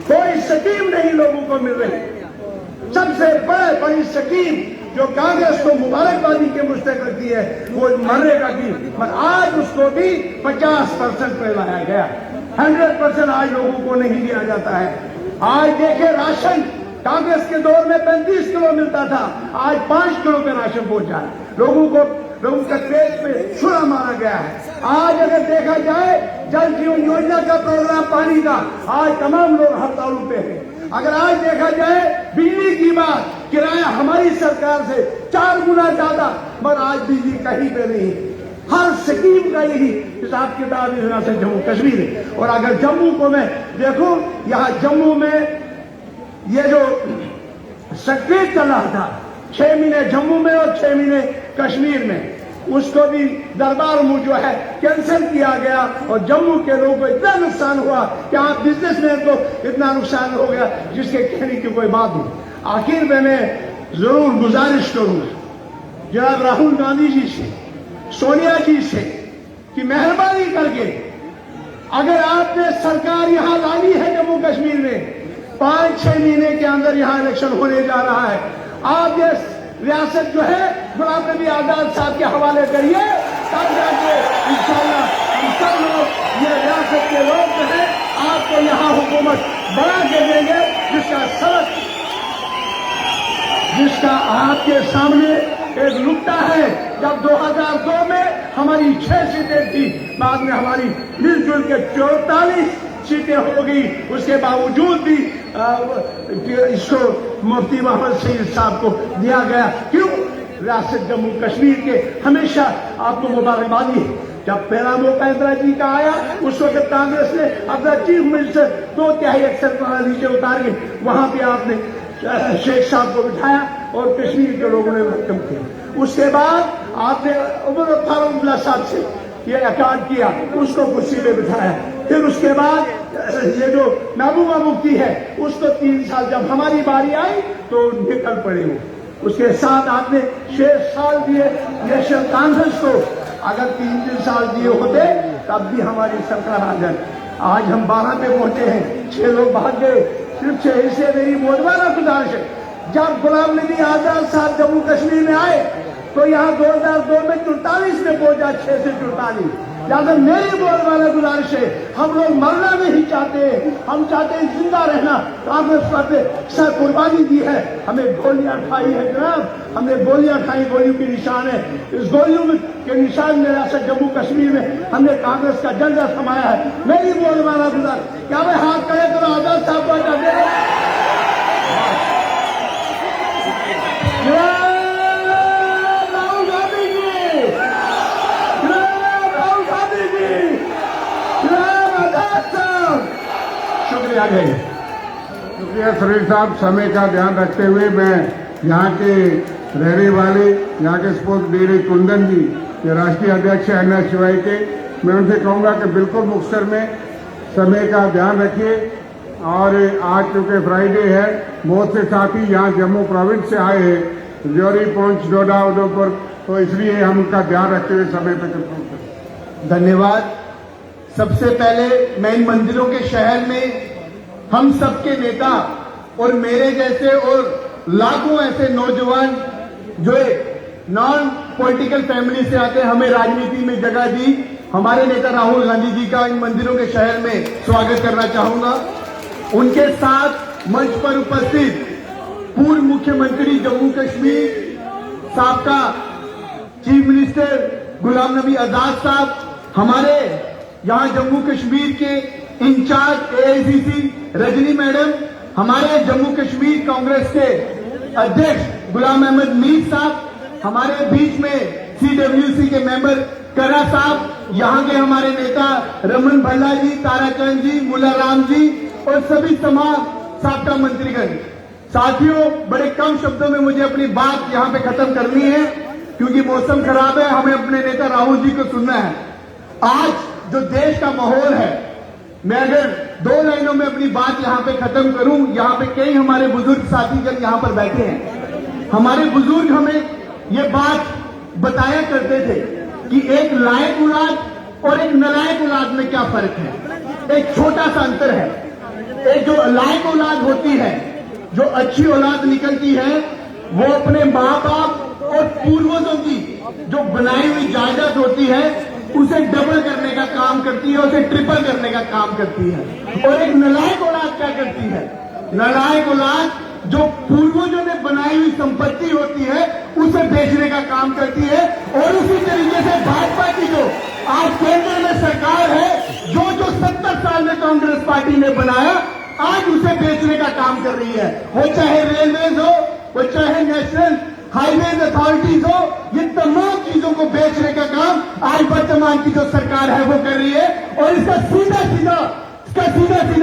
कोई स्कीम नहीं लोगों को मिल रही। सबसे बड़ी स्कीम जो कांग्रेस को मुबारकबादी के मुस्तक रखती है, वो मनरेगा की, पर आज उसको भी 50% पे लाया गया। 100% आज लोगों को नहीं दिया जाता है। आज देखे राशन, कांग्रेस के दौर में 35 किलो मिलता था, आज 5 किलो पे राशन पहुंचा है। लोगों के पेट पे छुरा मारा गया है। आज अगर देखा जाए जल जीवन योजना का प्रोग्राम पानी का, आज तमाम लोग हड़तालों पे हैं। अगर आज देखा जाए बिजली की बात, किराया हमारी सरकार से 4 गुना ज्यादा, मगर आज बिजली कहीं पे नहीं। हर स्कीम का यही हिसाब किताब इस तरह से जम्मू कश्मीर है। और अगर जम्मू को मैं देखूं, यहाँ जम्मू में ये जो सक्रिय चल रहा था 6 महीने जम्मू में और 6 महीने कश्मीर में, उसको भी दरबार मुंह जो है कैंसिल किया गया और जम्मू के लोगों को इतना नुकसान हुआ कि आप बिजनेसमैन को इतना नुकसान हो गया जिसके कहने की कोई बात नहीं। आखिर में मैं जरूर गुजारिश करूंगा जनाब राहुल गांधी जी से, सोनिया जी से कि मेहरबानी करके अगर आपने सरकार यहां लानी है जम्मू कश्मीर में, 5-6 महीने के अंदर यहां इलेक्शन होने जा रहा है, आप ये रियासत जो है गुलाम नबी आजाद साहब के हवाले करिए, तब जाके इंशाअल्लाह हम सब लोग ये रियासत के लोग जो है आपको यहाँ हुकूमत बना के देंगे, जिसका आपके सामने एक नुक्ता है। जब 2002 में हमारी 6 सीटें थी, बाद में हमारी मिलजुल के 44 सीटें हो गई, उसके बावजूद भी इसको मुफ्ती मोहम्मद सईद साहब को दिया गया। क्यों? रियासत जम्मू कश्मीर के हमेशा आपको मुबारकबादी है। जब पहला मौका इंदिरा जी का आया, उस वक्त कांग्रेस ने अपना चीफ मिनिस्टर 2/3 अक्सर नीचे उतार के वहां पे आपने शेख साहब को बिठाया और कश्मीर के लोगों ने वेलकम किया। उसके बाद आपने उमर फारूक साहब से ये अकार्ड किया, उसको कुर्सी पे बिठाया। फिर उसके बाद ये जो महबूबा मुफ्ती है उसको 3 साल, जब हमारी बारी आई तो निकल पड़े वो। उसके साथ आपने 6 साल दिए नेशनल कॉन्फ्रेंस को। अगर 3 साल दिए होते तब भी हमारी सरकार आ जाए। आज हम 12 पे पहुंचे हैं, 6 लोग भाग गए, सिर्फ 6 हिस्से। मेरी मोदवाना गुजारिश है, जब गुलाम नबी आजाद साहब जम्मू कश्मीर में आए तो यहाँ 2002 में 44 में पहुंचा, 6 से 44। ज्यादा मेरी बोलवाना गुजारिश है, हम लोग मरना नहीं चाहते, हम चाहते हैं जिंदा रहना। कांग्रेस पार्टी सर कुर्बानी दी है, हमें गोलियां खाई है जनाब, हमने गोलियां खाई, गोलियों के निशान है। इस गोलियों के निशान में रियासत जम्मू कश्मीर में हमने कांग्रेस का झंडा समाया है। मेरी बोलवाना गुजारिश, क्या मैं हाथ करे तो आजाद साहब को चाहते हैं? शुक्रिया शरीफ साहब। समय का ध्यान रखते हुए मैं यहाँ के रहने वाले, यहाँ के स्पोर्ट्स डेरी कुंदन जी, के राष्ट्रीय अध्यक्ष NSY के, मैं उनसे कहूँगा कि बिल्कुल मुख्तर में समय का ध्यान रखिए। और आज चूंकि फ्राइडे है, बहुत से साथी यहाँ जम्मू प्रोविंस से आए हैं, राजौरी, पुंछ, डोडा, उधमपुर, तो इसलिए हम उनका ध्यान रखते हुए समय पर चलते। धन्यवाद। सबसे पहले मैं इन मंदिरों के शहर में हम सबके नेता और मेरे जैसे और लाखों ऐसे नौजवान जो नॉन पॉलिटिकल फैमिली से आते हैं, हमें राजनीति में जगह दी, हमारे नेता राहुल गांधी जी का इन मंदिरों के शहर में स्वागत करना चाहूंगा। उनके साथ मंच पर उपस्थित पूर्व मुख्यमंत्री जम्मू कश्मीर, साबका चीफ मिनिस्टर गुलाम नबी आजाद साहब, हमारे यहाँ जम्मू कश्मीर के इंचार्ज AICC रजनी मैडम, हमारे जम्मू कश्मीर कांग्रेस के अध्यक्ष गुलाम अहमद मीर साहब, हमारे बीच में CWC के मेंबर करा साहब, यहाँ के हमारे नेता रमन भल्ला जी, ताराचंद जी, मुल्ला राम जी और सभी तमाम साबका मंत्रीगण। साथियों, बड़े कम शब्दों में मुझे अपनी बात यहाँ पे खत्म करनी है क्योंकि मौसम खराब है, हमें अपने नेता राहुल जी को सुनना है। आज जो देश का माहौल है, मैं अगर 2 लाइनों में अपनी बात यहाँ पे खत्म करूं, यहाँ पे कई हमारे बुजुर्ग साथीगण यहाँ पर बैठे हैं। हमारे बुजुर्ग हमें ये बात बताया करते थे कि एक लायक औलाद और एक नालायक औलाद में क्या फर्क है। एक छोटा सा अंतर है। एक जो लायक औलाद होती है, जो अच्छी औलाद निकलती है, वो अपने माँ बाप और पूर्वजों की जो बनाई हुई जायदाद होती है उसे डबल करने का काम करती है, उसे ट्रिपल करने का काम करती है। और एक नालायक औलाद क्या करती है? नालायक औलाद जो पूर्वजों ने बनाई हुई संपत्ति होती है उसे बेचने का काम करती है। और उसी तरीके से भाजपा की जो आज केंद्र में सरकार है, जो 70 साल में कांग्रेस पार्टी ने बनाया, आज उसे बेचने का काम कर रही है। वो चाहे रेलवेज हो, वो चाहे नेशनल हाईवेज अथॉरिटीज हो, ये तमाम चीजों को बेचने का काम आज वर्तमान की जो सरकार है वो कर रही है। और इसका सीधा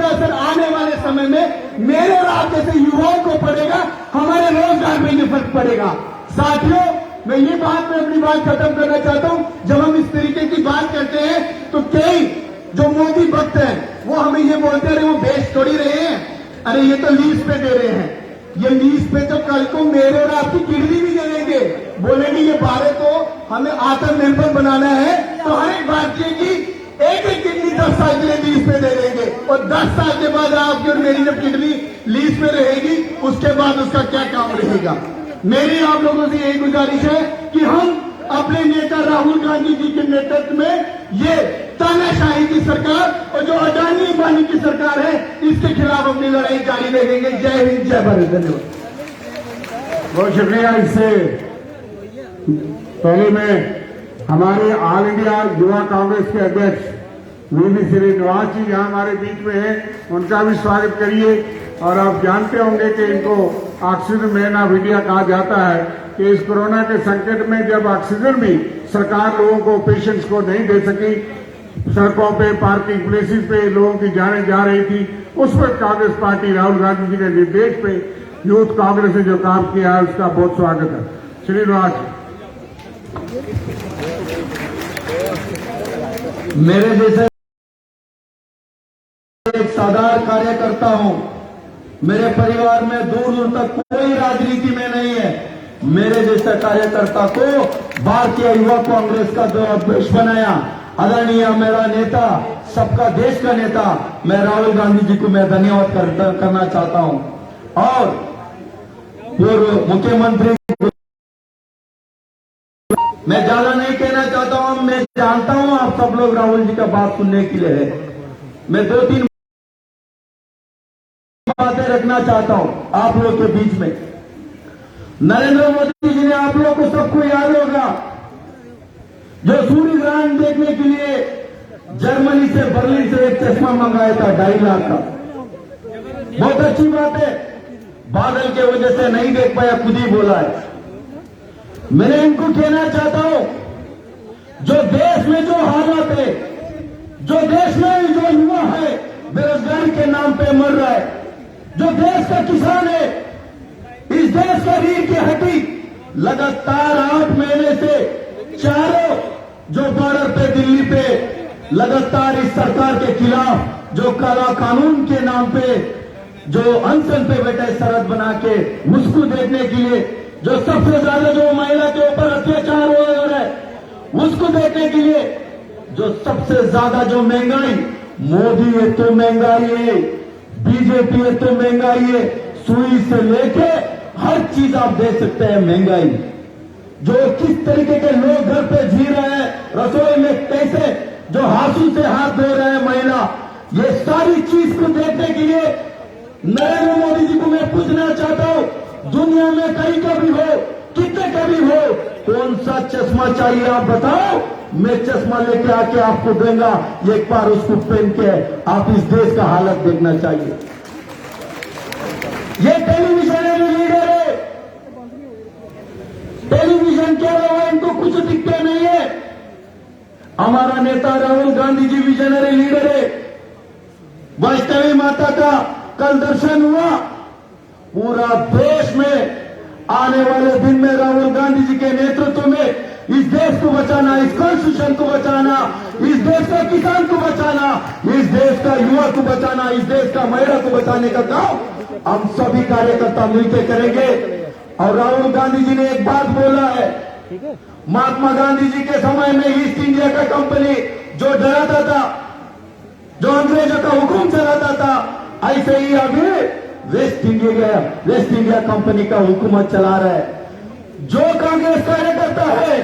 असर आने वाले समय में मेरे और आप जैसे युवाओं को पड़ेगा, हमारे रोजगार में ये फर्क पड़ेगा। साथियों, मैं ये बात में अपनी बात खत्म करना चाहता हूं। जब हम इस तरीके की बात करते हैं तो कई जो मोदी भक्त हैं वो हमें ये बोलते हैं, वो बेच थोड़ी रहे हैं, अरे ये तो लीज पे दे रहे हैं, ये लीज पे तो कल को मेरे और आपकी किडनी भी दे देंगे। बोलेंगे ये भारत को हमें आत्मनिर्भर बनाना है तो हर एक भारतीय की एक किडनी 10 साल के लिए लीज पे दे देंगे। और 10 साल के बाद आपकी और मेरी जब किडनी लीज पे रहेगी, उसके बाद उसका क्या काम रहेगा। मेरी आप लोगों से यही गुजारिश है कि हम अपने नेता राहुल गांधी जी के नेतृत्व में ये तानाशाही की सरकार और जो अडानी अंबानी की सरकार है इसके खिलाफ अपनी लड़ाई जारी रखेंगे। जय हिंद, जय भारत। धन्यवाद। बहुत शुक्रिया। इससे पहले मैं हमारे ऑल इंडिया युवा कांग्रेस के अध्यक्ष वीवी श्रीनिवास जी यहाँ हमारे बीच में हैं, उनका भी स्वागत करिए। और आप जानते होंगे कि इनको ऑक्सीजन मैन ऑफ इंडिया कहा जाता है कि इस कोरोना के संकट में जब ऑक्सीजन भी सरकार लोगों को, पेशेंट्स को नहीं दे सकी, सड़कों पे, पार्किंग प्लेसेस पे लोगों की जानें जा रही थी, उस वक्त कांग्रेस पार्टी राहुल गांधी जी के निर्देश पे यूथ कांग्रेस ने जो काम किया है उसका बहुत स्वागत है। श्रीनिवास। मेरे जैसे एक साधारण कार्यकर्ता हूं। मेरे परिवार में दूर दूर तक कोई राजनीति में नहीं है। मेरे जैसे कार्यकर्ता को भारतीय युवा कांग्रेस का जो अध्यक्ष बनाया आदरणीय मेरा नेता, सबका देश का नेता, मैं राहुल गांधी जी को मैं धन्यवाद करना चाहता हूं। और पूर्व मुख्यमंत्री, मैं ज्यादा नहीं कहना चाहता हूं, मैं जानता हूं आप सब लोग राहुल जी का बात सुनने के लिए है। मैं 2-3 बातें रखना चाहता हूं आप लोग के बीच में। नरेंद्र मोदी जी ने, आप लोग को सबको याद होगा, जो सूर्य ग्रहण देखने के लिए जर्मनी से, बर्लिन से एक चश्मा मंगाया था 2.5 लाख का। बहुत अच्छी बात है, बादल के वजह से नहीं देख पाया, खुद ही बोला है। मैं इनको कहना चाहता हूं, जो देश में जो हालात है, जो देश में जो युवा है बेरोजगारी के नाम पे मर रहा है, जो देश का किसान है, इस देश का रीढ़ की हड्डी, लगातार 8 महीने से चारों जो बॉर्डर पे, दिल्ली पे लगातार इस सरकार के खिलाफ जो काला कानून के नाम पे जो अनशन पे बैठे सरहद बना के, उसको देखने के लिए जो सबसे ज्यादा जो महिला के ऊपर अत्याचार हो रहा है, उसको देखने के लिए जो सबसे ज्यादा जो महंगाई, मोदी है तो महंगाई है, बीजेपी है तो महंगाई है, सुई से लेके हर चीज आप देख सकते हैं महंगाई। जो किस तरीके के लोग घर पे जी रहे हैं, रसोई में कैसे जो हाथों से हाथ धो रहे हैं महिला, ये सारी चीज को देखने के लिए नरेंद्र मोदी जी को मैं पूछना चाहता हूं, दुनिया में कहीं का भी हो, कितने का भी हो, कौन सा चश्मा चाहिए आप बताओ, मैं चश्मा लेके आके आपको दूंगा। एक बार उसको पहन के आप इस देश का हालत देखना चाहिए। ये टेलीविजन लीडर है, टेलीविजन के अलावा इनको कुछ दिखते नहीं है। हमारा नेता राहुल गांधी जी विजनरी लीडर है। वैष्णवी माता का कल दर्शन हुआ, पूरा देश में आने वाले दिन में राहुल गांधी जी के नेतृत्व में इस देश को बचाना, इस कॉन्स्टिट्यूशन को बचाना, इस देश का किसान को बचाना, इस देश का युवा को बचाना, इस देश का महिला को बचाने का काम हम सभी कार्यकर्ता मिलकर करेंगे। और राहुल गांधी जी ने एक बात बोला है, महात्मा गांधी जी के समय में ईस्ट इंडिया का कंपनी जो डराता था, जो अंग्रेजों का हुक्म चलाता था, ऐसे ही अभी वेस्ट इंडिया कंपनी का हुकूमत चला रहा है। जो कांग्रेस कार्यकर्ता है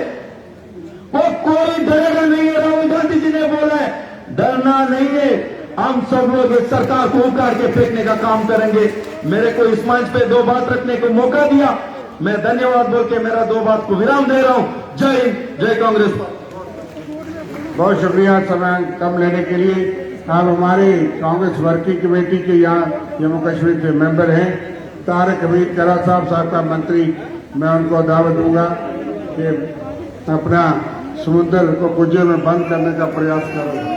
वो कोई डरेगा नहीं है। राहुल गांधी जी ने बोला है, डरना नहीं है, हम सब लोग इस सरकार को उखाड़ के फेंकने का काम करेंगे। मेरे को इस मंच पे 2 बात रखने को मौका दिया, मैं धन्यवाद बोल के मेरा 2 बात को विराम दे रहा हूं। जय हिंद, जय कांग्रेस। बहुत शुक्रिया समय कम लेने के लिए। आप हमारे कांग्रेस वर्किंग कमेटी के यहाँ जम्मू कश्मीर के मेंबर हैं, तारक हमीद करा साहब, साबका मंत्री, मैं उनको दावत दूंगा कि अपना समुद्र को कुजे में बंद करने का प्रयास करें।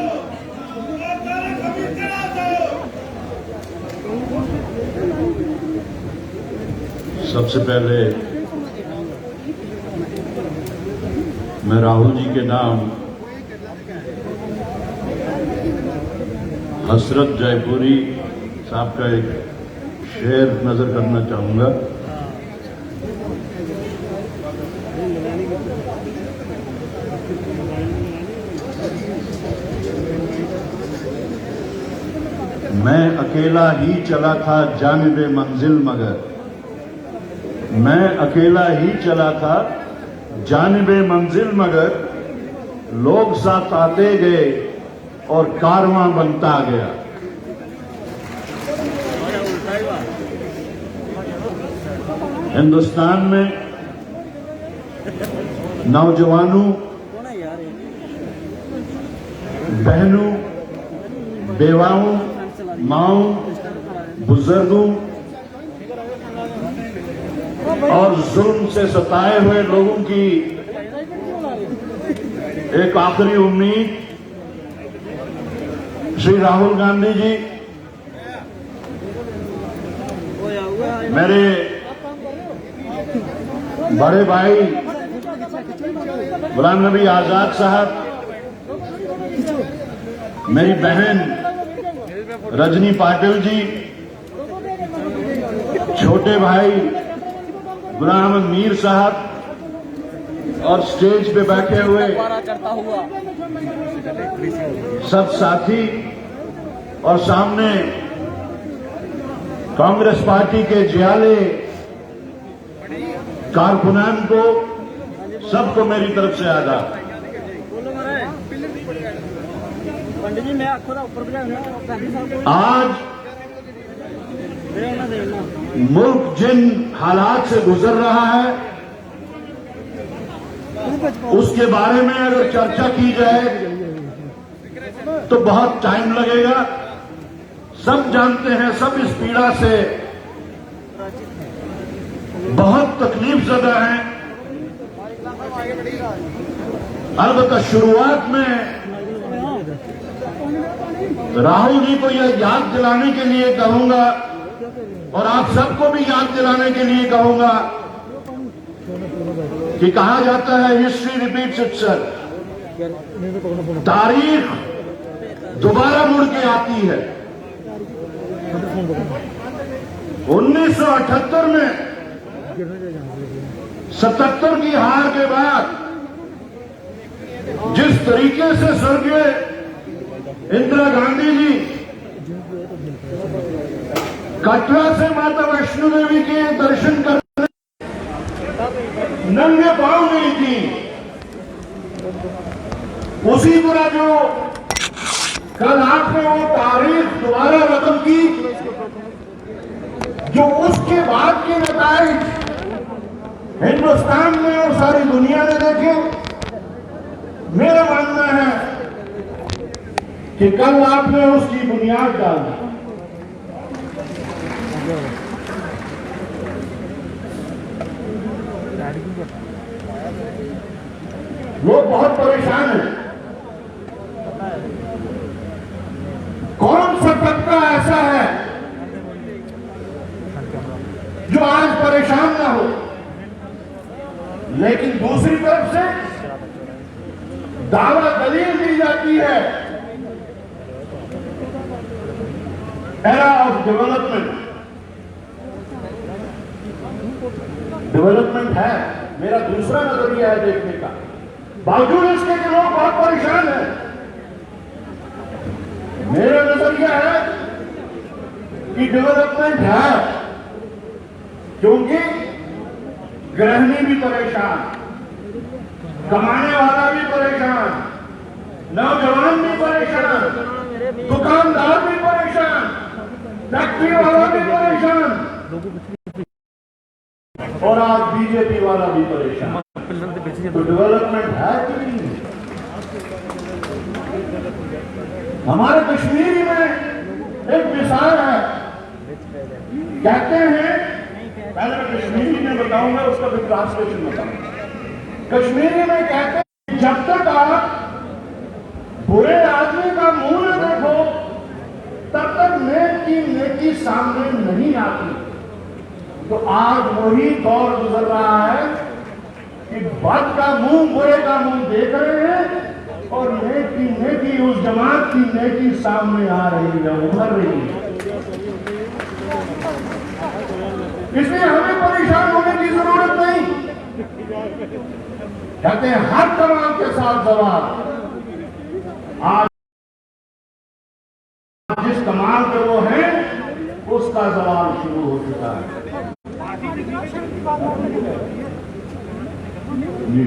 सबसे पहले मैं राहुल जी के नाम हसरत जयपुरी साहब का एक शेर नजर करना चाहूंगा। मैं अकेला ही चला था जानिबे मंजिल, मगर मैं अकेला ही चला था जानिबे मंजिल, मगर लोग साथ आते गए और कारवां बनता गया। हिंदुस्तान में नौजवानों, बहनों, बेवाओं, माओं, बुजुर्गों और जुल्म से सताए हुए लोगों की एक आखिरी उम्मीद श्री राहुल गांधी जी, मेरे बड़े भाई गुलाम नबी आजाद साहब, मेरी बहन रजनी पाटिल जी, छोटे भाई गुलाम अहमद मीर साहब और स्टेज पे बैठे हुए सब साथी और सामने कांग्रेस पार्टी के जियाले कारकुनान को, सबको मेरी तरफ से आदाब। आज मुल्क जिन हालात से गुजर रहा है उसके बारे में अगर चर्चा की जाए तो बहुत टाइम लगेगा। सब जानते हैं, सब इस पीड़ा से बहुत तकलीफ ज़दा हैं। अलबत्ता शुरुआत में राहुल जी को यह याद दिलाने के लिए कहूंगा और आप सबको भी याद दिलाने के लिए कहूंगा कि कहा जाता है हिस्ट्री रिपीट्स इटसेल्फ, तारीख दोबारा मुड़ के आती है। 1978 में 77 की हार के बाद जिस तरीके से स्वर्गीय इंदिरा गांधी जी कटरा से माता वैष्णो देवी के दर्शन करने नंगे पांव गई थी, उसी तरह जो कल आपने वो तारीख दोबारा रकम की, जो उसके बाद के नताइज हिंदुस्तान में और सारी दुनिया ने देखे। मेरा मानना है कि कल आपने उसकी बुनियाद डाल दी। लोग बहुत परेशान हैं। कौन सा तबका ऐसा है जो आज परेशान ना हो? लेकिन दूसरी तरफ से दावा दलील दी जाती है एरा ऑफ डेवलपमेंट। डेवलपमेंट है, मेरा दूसरा नजरिया है देखने का। बावजूद इसके कि लोग बहुत परेशान हैं, मेरा नजरिया है कि डेवलपमेंट है, क्योंकि गृहिणी भी परेशान, कमाने वाला भी परेशान, नौजवान भी परेशान, दुकानदार भी परेशान, फैक्ट्री वाला भी परेशान और आज बीजेपी वाला भी परेशान। तो डेवलपमेंट है कि नहीं? हमारे कश्मीरी में एक मिसाल है, कहते हैं, पहले मैं कश्मीरी में बताऊंगा, उसका फिर ट्रांसलेशन बताऊंगा। कश्मीरी में कहते हैं जब तक आप बुरे आदमी का मुंह न देखो तब तक नेक की नेकी सामने नहीं आती। तो आज वही दौर गुजर रहा है कि बद का मुंह बुरे का मुंह देख रहे हैं और नेक की नेकी, उस जमात की नेकी सामने आ रही है, उभर रही है। इसलिए हमें परेशान होने की जरूरत नहीं। कहते हैं हर कमाल के साथ जवाब। आज जिस कमाल के वो हैं उसका जवाब शुरू हो चुका है। जी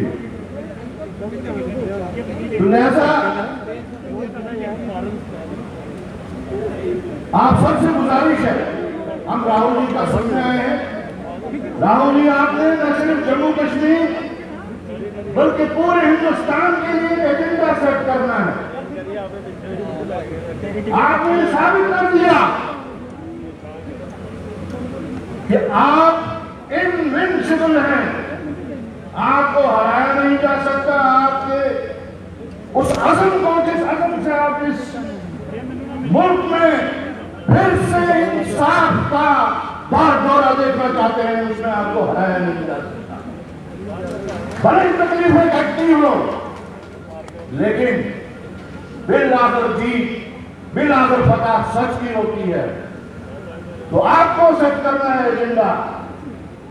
तो लिहाजा आप सबसे गुजारिश है, हम राहुल जी का सुनने आए हैं। राहुल जी, आपने न सिर्फ जम्मू कश्मीर बल्कि पूरे हिंदुस्तान के लिए एजेंडा सेट करना है। आपने साबित कर दिया कि आप इनविंसिबल हैं, आपको हराया नहीं जा सकता। आपके उस अज़म को, जिस अज़म से आप इस मुल्क में फिर से इंसाफ का दौरा देखना चाहते हैं, उसमें आपको हराया नहीं जा सकता। बड़ी तकलीफें घटती हो, लेकिन बिल आकर जीत, बिल आकर फतह सच की होती है। तो आपको सेट करना है एजेंडा,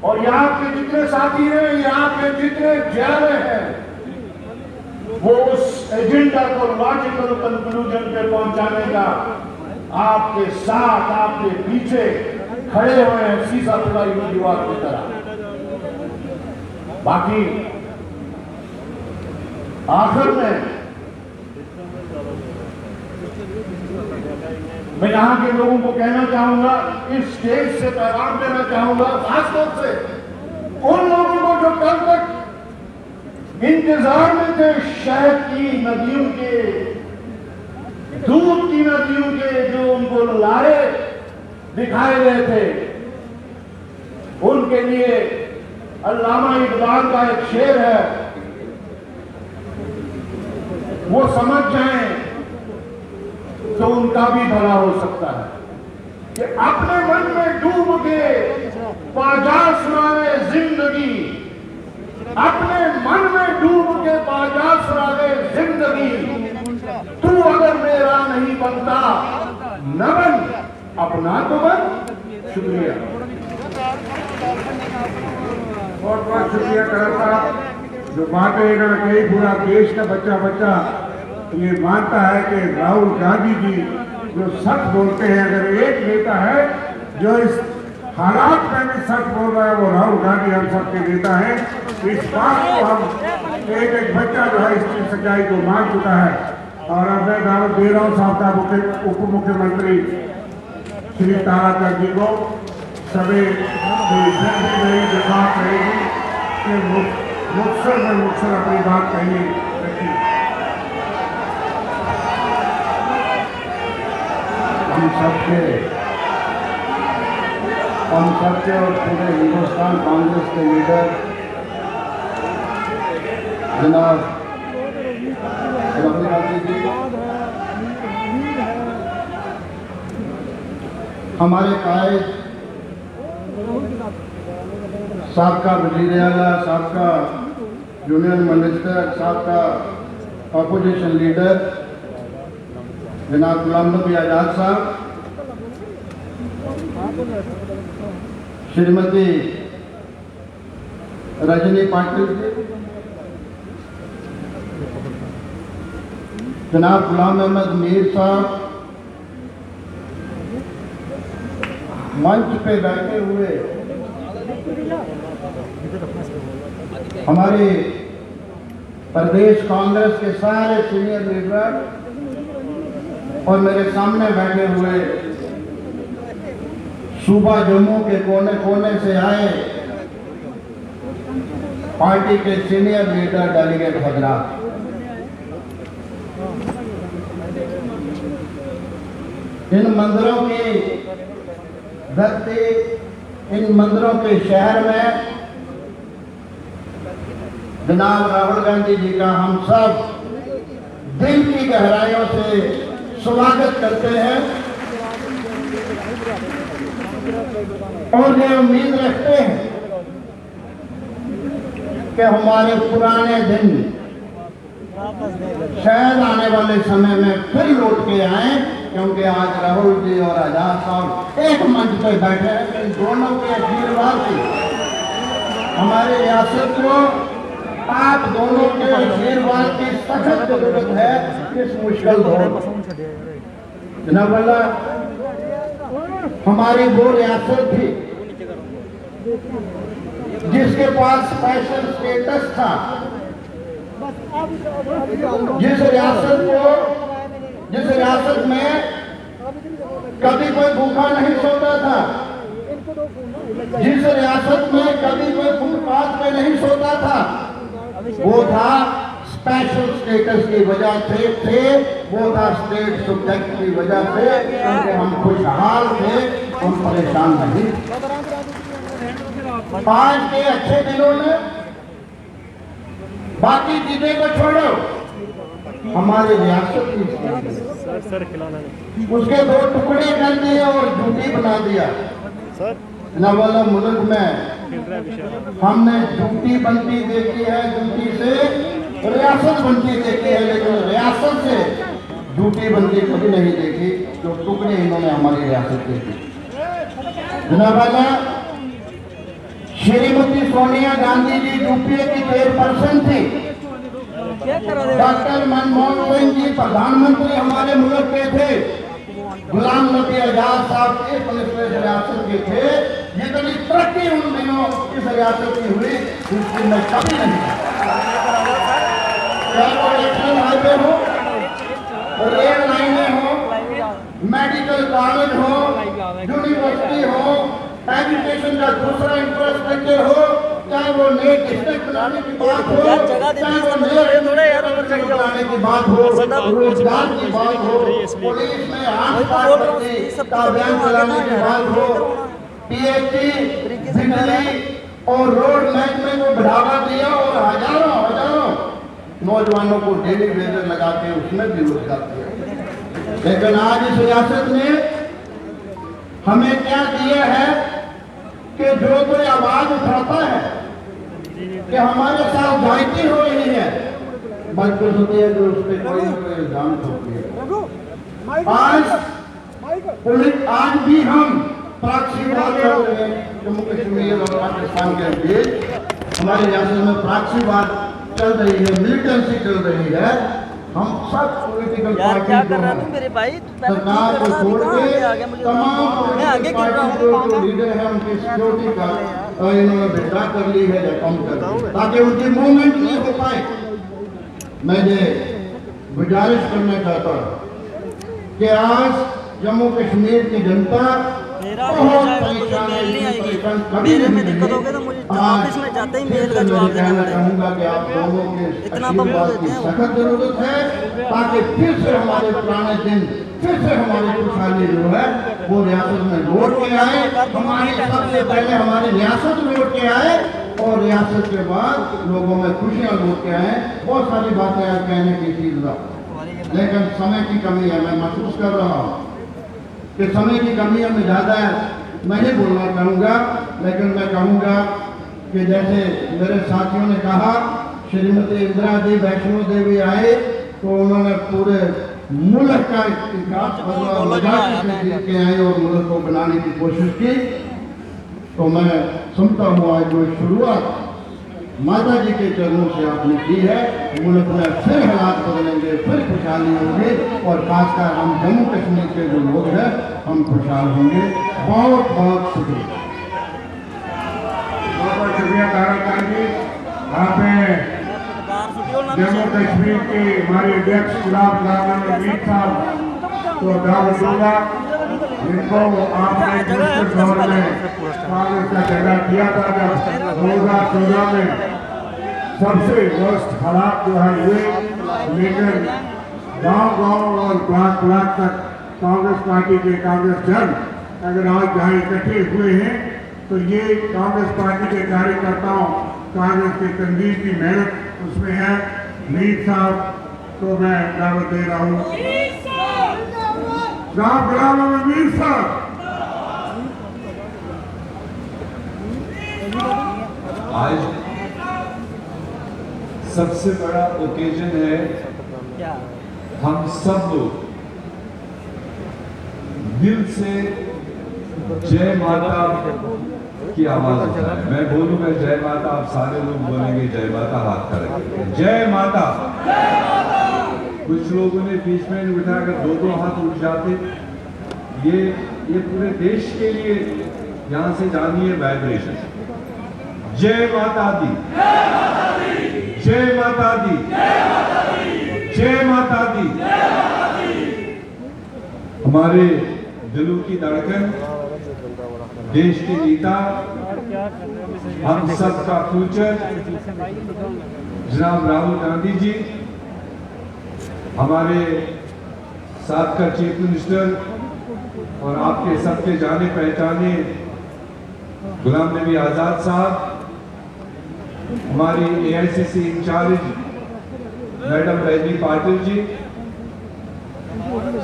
और यहाँ के जितने साथी हैं, यहाँ के जितने जेल हैं, वो उस एजेंडा को लॉजिकल कंक्लूजन पे पहुंचाने का आपके साथ, आपके पीछे खड़े हुए हैं, शीशा खुलाई हुई दीवार की तरह। बाकी आखिर में मैं यहां के लोगों को कहना चाहूंगा, इस स्टेज से पैगाम देना चाहूंगा, खासतौर से उन लोगों को जो कल तक इंतजार में थे शहद की नदियों के, दूध की नदियों के, जो उनको लारे दिखाए गए थे, उनके लिए अल्लामा इकबाल का एक शेर है, वो समझ जाएं तो उनका भी भला हो सकता है कि अपने मन में डूब के बाजा सुनाए जिंदगी, अपने मन में डूब के बाजा सुनाए जिंदगी, तू अगर मेरा नहीं बनता न बन, अपना तो बन। शुक्रिया, बहुत बहुत शुक्रिया करण साहब। जो बातें अगर कई पूरा देश का बच्चा बच्चा ये मानता है कि राहुल गांधी जी जो सच बोलते हैं, अगर एक नेता है जो इस हालात में भी सच बोल रहा है, वो राहुल गांधी हम सबके नेता हैं। इस बात को हम एक बच्चा जो है इसकी सच्चाई को मान चुका है। और अब मैं दावत दे रहा हूँ साहब उप मुख्यमंत्री श्री ताराचंद जी को, सभी मेरी बात कहेगी कि मुक्सर में मुक्सर अपनी बात कहिए। हम सबके और पूरे हिंदुस्तान कांग्रेस के लीडर जनाब राहुल गांधी जी, हमारे कायद साबका वज़ीर आला, साबका यूनियन मिनिस्टर, साबका अपोजिशन लीडर जनाब गुलाम नबी आजाद साहब, श्रीमती रजनी पाटिल जी, जनाब गुलाम अहमद मीर साहब, मंच पे बैठे हुए हमारे प्रदेश कांग्रेस के सारे सीनियर लीडर और मेरे सामने बैठे हुए सूबा जम्मू के कोने कोने से आए पार्टी के सीनियर लीडर डेलीगेट हजरात, इन मंदिरों की धरती, इन मंदिरों के शहर में जनाब राहुल गांधी जी का हम सब दिल की गहराइयों से स्वागत करते हैं और ये उम्मीद रखते हैं कि हमारे पुराने दिन शायद आने वाले समय में फिर लौट के आए, क्योंकि आज राहुल जी और आजाद साहब एक मंच पर बैठे हैं। इन दोनों के आशीर्वाद से हमारे रियासत को आप दोनों के आशीर्वाद की सख्त जरूरत है इस मुश्किल दौर में। जनाब अल्लाह हमारी वो रियासत थी जिसके पास स्पेशल स्टेटस था, जिस रियासत में कभी कोई भूखा नहीं सोता था, जिस रियासत में कभी कोई फुटपाथ पे नहीं सोता था, वो था स्पेशल स्टेटस की वजह से वो था स्टेट सब्जेक्ट की वजह से, क्योंकि हम खुशहाल थे, हम परेशान नहीं। 5 के अच्छे दिनों में बाकी चीजें को छोड़ो, हमारी रियासत की उसके 2 टुकड़े कर दिए और झूठी बना दिया। न वाला मुल्क में हमने झूठी बनती देखी है, झूठी से रियासत बनती देखी है, लेकिन रियासत से झूठी बनती कभी नहीं देखी, जो टुकड़े इन्होंने हमारी रियासत के दी। जनाबाला श्रीमती सोनिया गांधी जी यूपीए की चेयरपर्सन थी, डॉक्टर मनमोहन सिंह जी प्रधानमंत्री हमारे मुल्क के थे, गुलाम नबी आजाद साहब चीफ मिनिस्टर रियासत के थे। जितनी तरक्की उन दिनों इस रियासत की हुई उसकी मैं कभी नहीं, चाहे वो नेशनल हाईवे हो, रेल लाइनें हो, मेडिकल कॉलेज हो, यूनिवर्सिटी हो, एजुकेशन का दूसरा इंफ्रास्ट्रक्चर हो, चाहे वो नए डिस्ट्रिक्ट बनाने की बात हो, चाहे वो नए बनाने की बात हो, रोजगार की बात हो, पुलिस में का अभियान चलाने की बात हो, पीएचई, बिजली और रोड महकमे को बढ़ावा दिया और हजारों नौजवानों को डेली वेजर लगा के उसमें भी रोजगार दिया। लेकिन आज इस रियासत ने हमें क्या दिया है कि जो कोई आवाज उठाता है कि हमारे साथ जायती हो रही है, बल्कि होती है जो उस पर कोई ना कोई इल्जाम ठोकती है। आज भी हम प्राक्षीवाद कर रहे हैं, जम्मू कश्मीर और पाकिस्तान के बीच हमारी रियासत में प्राक्षीवाद चल रही है, मिलिटेंसी चल रही है। हम सब पॉलिटिकल पार्टी सरकार को छोड़ के तमाम पार्टियों जो लीडर है उनकी सिक्योरिटी का इन्होंने बेटा कर ली है या कम कर, ताकि उनकी मूवमेंट नहीं हो पाए। मैं ये गुजारिश करना चाहता हूँ कि आज जम्मू कश्मीर की जनता बहुत परेशान है, कभी नहीं दिक्कत होगी तो मुझे ऑफिस में जाते ही मेल का जवाब देना चाहूंगा कि आप दोनों के आशीर्वाद की सख्त जरूरत है, ताकि फिर से हमारे पुराने दिन, फिर से हमारी खुशहाली जो है वो रियासत में लौट के आए। हमारी सबसे पहले हमारी रियासत लौट के आए और रियासत के बाद लोगों में खुशियां लौट के आए। बहुत सारी बातें आज कहने की चीज, लेकिन समय की कमी है। मैं महसूस कर रहा हूँ कि समय की कमी हमें ज़्यादा है, मैं नहीं बोलना चाहूँगा, लेकिन मैं कहूँगा कि जैसे मेरे साथियों ने कहा, श्रीमती इंदिरा जी वैष्णो देवी आए तो उन्होंने पूरे मुल्क का विकास के आए और मुल्क को बनाने की कोशिश की। तो मैं सुनता हूँ आज जो शुरुआत माता जी के चरणों से आपने की है, मुल्क में फिर हालात बदलेंगे, फिर खुशहाली होगी और खासकर हम जम्मू कश्मीर के जो लोग हैं हम खुशहाल होंगे। बहुत बहुत शुक्रिया। बहुत बहुत शुक्रिया ताराकांत जी। आपने जम्मू कश्मीर के हमारे अध्यक्ष गुलाम नबी साहब को दावत दूंगा, जिनको आपने दूसरे दौर में कांग्रेस का झगड़ा किया था जब 2014 में सबसे वर्स्ट हालात जो है हुए, लेकिन गांव-गांव और ब्लॉक तक कांग्रेस पार्टी के कांग्रेस जन अगर आज जहाँ इकट्ठे हुए हैं तो ये कांग्रेस पार्टी के कार्यकर्ताओं, कांग्रेस के तंजीम की मेहनत उसमें है। मीर साहब को मैं दावत दे रहा हूँ। गुलाम मीर साहब, आज सबसे बड़ा ओकेजन है, हम सब लोग दिल से जय माता की आवाज उठाएं। मैं बोलूंगा जय माता, आप सारे लोग बोलेंगे जय माता, हाथ करेंगे जय माता। कुछ लोगों ने बीच में उठाकर 2-2 हाथ उठ जाते। ये पूरे देश के लिए यहाँ से जानिए वाइब्रेशन। जय माता दी, जय माता दी, जय माता दी। हमारे दिलों की धड़कन, देश के नेता, हम सब का फ्यूचर जनाब राहुल गांधी जी, हमारे साथ का चीफ मिनिस्टर और आपके सबके जाने पहचाने गुलाम नबी आजाद साहब, हमारी AICC in charge madam Rajni Patil ji,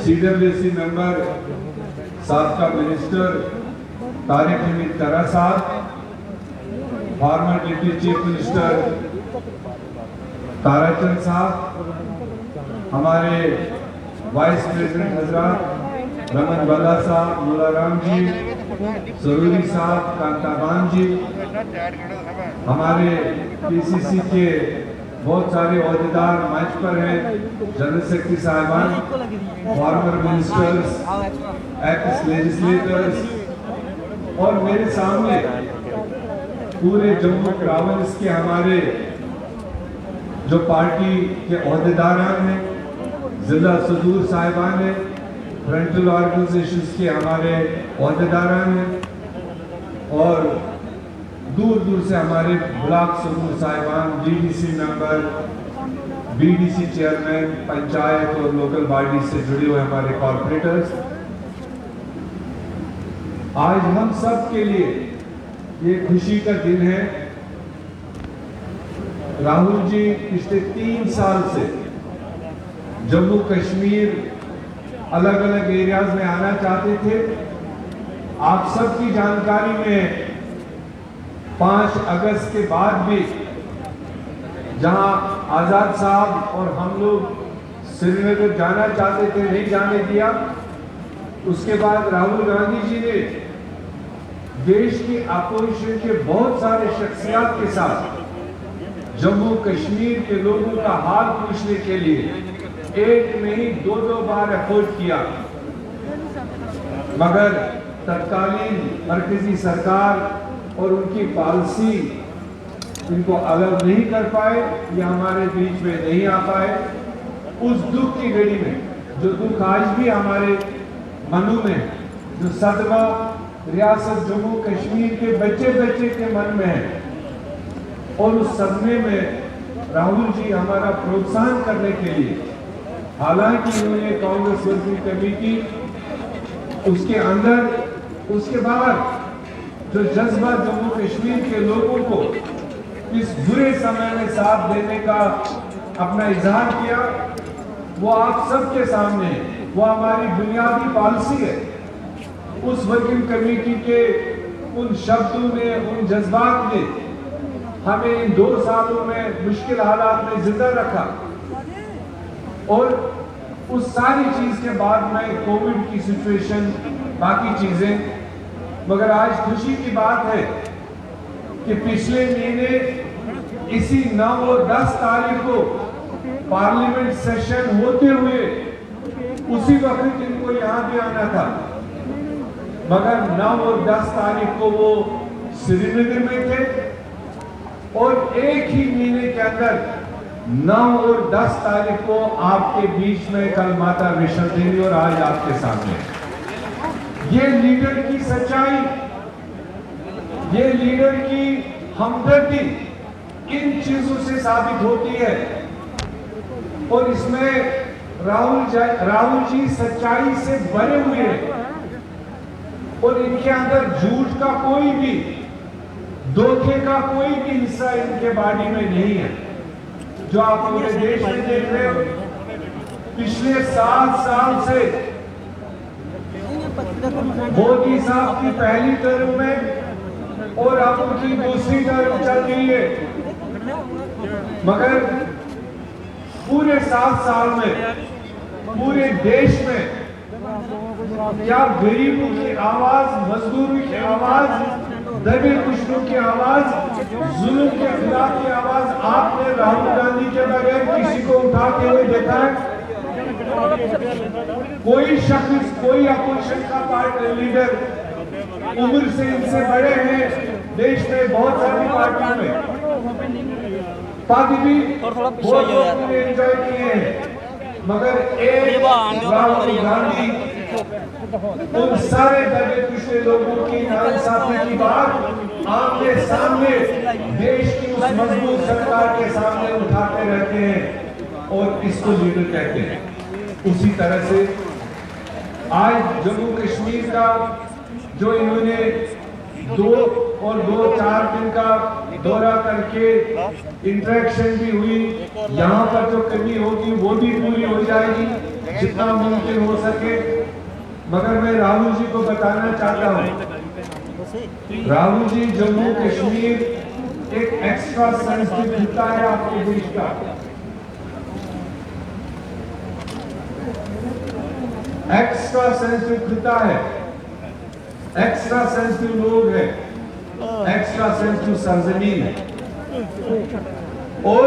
CWC member साबका मिनिस्टर तारिक हमीद तरा साहब, former deputy chief minister Tarachand साहब, हमारे वाइस प्रेसिडेंट हजरत रमन बल्ला साहब, मुलाराम जी, सरूरी साहब, कांताबान जी, हमारे पीसीसी के बहुत सारे ओहदेदार मंच पर हैं, जनरल सेक्रेटरी साहिबान, फॉर्मर मिनिस्टर्स, एक्स लेजिस्लेटर्स और मेरे सामने पूरे जम्मू प्रोविंस के हमारे जो पार्टी के ओहदेदार हैं, जिला सदूर साहिबान हैं, फ्रंटल ऑर्गेनाइजेशंस के हमारे ओहदेदार हैं और दूर दूर से हमारे ब्लॉक समूह साहिबान, DDC member, BDC chairman, panchayat और लोकल बॉडी से जुड़े हुए हमारे कॉर्पोरेटर्स, आज हम सब के लिए ये खुशी का दिन है। राहुल जी पिछले 3 साल से जम्मू कश्मीर अलग अलग एरियाज में आना चाहते थे। आप सबकी जानकारी में 5 अगस्त के बाद भी जहां आजाद साहब और हम लोग श्रीनगर जाना चाहते थे, नहीं जाने दिया। उसके बाद राहुल गांधी जी ने देश की अपोजिशन के बहुत सारे शख्सियात के साथ जम्मू कश्मीर के लोगों का हाल पूछने के लिए एक नहीं 2 बार एफर्ट किया, मगर तत्कालीन मरकजी सरकार और उनकी पॉलिसी इनको अलग नहीं कर पाए या हमारे बीच में नहीं आ पाए। उस दुख की घड़ी में, जो दुख आज भी हमारे मनों में, जो सदमा रियासत जम्मू कश्मीर के बच्चे बच्चे के मन में है, और उस सदमे में राहुल जी हमारा प्रोत्साहन करने के लिए, हालांकि उन्होंने कांग्रेस वर्किंग कमेटी उसके अंदर, उसके बाद जो जज्बा जम्मू कश्मीर के लोगों को इस बुरे समय में साथ देने का अपना इजहार किया, वो आप सबके सामने, वो हमारी बुनियादी पॉलिसी है। उस वर्किंग कमेटी के उन शब्दों ने, उन जज्बात ने हमें इन 2 सालों में मुश्किल हालात में जिंदा रखा, और उस सारी चीज के बाद में कोविड की सिचुएशन, बाकी चीजें, मगर आज खुशी की बात है कि पिछले महीने इसी 9 और 10 तारीख को पार्लियामेंट सेशन होते हुए उसी वक्त इनको यहाँ भी आना था, मगर 9 और 10 तारीख को वो श्रीनगर में थे, और एक ही महीने के अंदर 9 और 10 तारीख को आपके बीच में कल माता वैष्णो देवी और आज आपके सामने। ये लीडर की सच्चाई, ये लीडर की हमदर्दी इन चीजों से साबित होती है, और इसमें राहुल जी सच्चाई से भरे हुए हैं, और इनके अंदर झूठ का कोई भी, धोखे का कोई भी हिस्सा इनके बॉडी में नहीं है। जो आप पूरे देश में देख रहे हो, पिछले 7 साल से मोदी साहब की पहली टर्म में और अब उनकी दूसरी टर्म चल रही है, मगर पूरे 7 साल में पूरे देश में क्या गरीबों की आवाज, मजदूरों की आवाज, दबे कुचलों की आवाज, जुल्म के खिलाफ की आवाज आपने राहुल गांधी के बगैर किसी को उठाते हुए देखा है? कोई शख्स, कोई अपोजिशन का पार्टी लीडर उम्र से इनसे बड़े हैं, देश में बहुत सारी पार्टियों में पार्टी भी बहुत लोग ने एंजॉय किए हैं, मगर एक राहुल गांधी उन सारे दबे पिछले लोगों की नाइंसाफी की बात आमने सामने देश की उस मजबूत सरकार के सामने उठाते रहते हैं और इसको लीडर कहते हैं। उसी तरह से आज जम्मू कश्मीर का जो इन्होंने 2-4 दिन का दौरा करके इंटरेक्शन भी हुई, यहाँ पर जो कमी होगी वो भी पूरी हो जाएगी जितना मुमकिन हो सके। मगर मैं राहुल जी को बताना चाहता हूँ, राहुल जी जम्मू कश्मीर एक एक्स्ट्रा सेंसिटिव मुद्दा है आपके देश का। एक्स्ट्रा सेंसिटिव मुद्दा है, एक्स्ट्रा सेंसिटिव लोग हैं, एक्स्ट्रा सेंसिटिव सरजमीन है और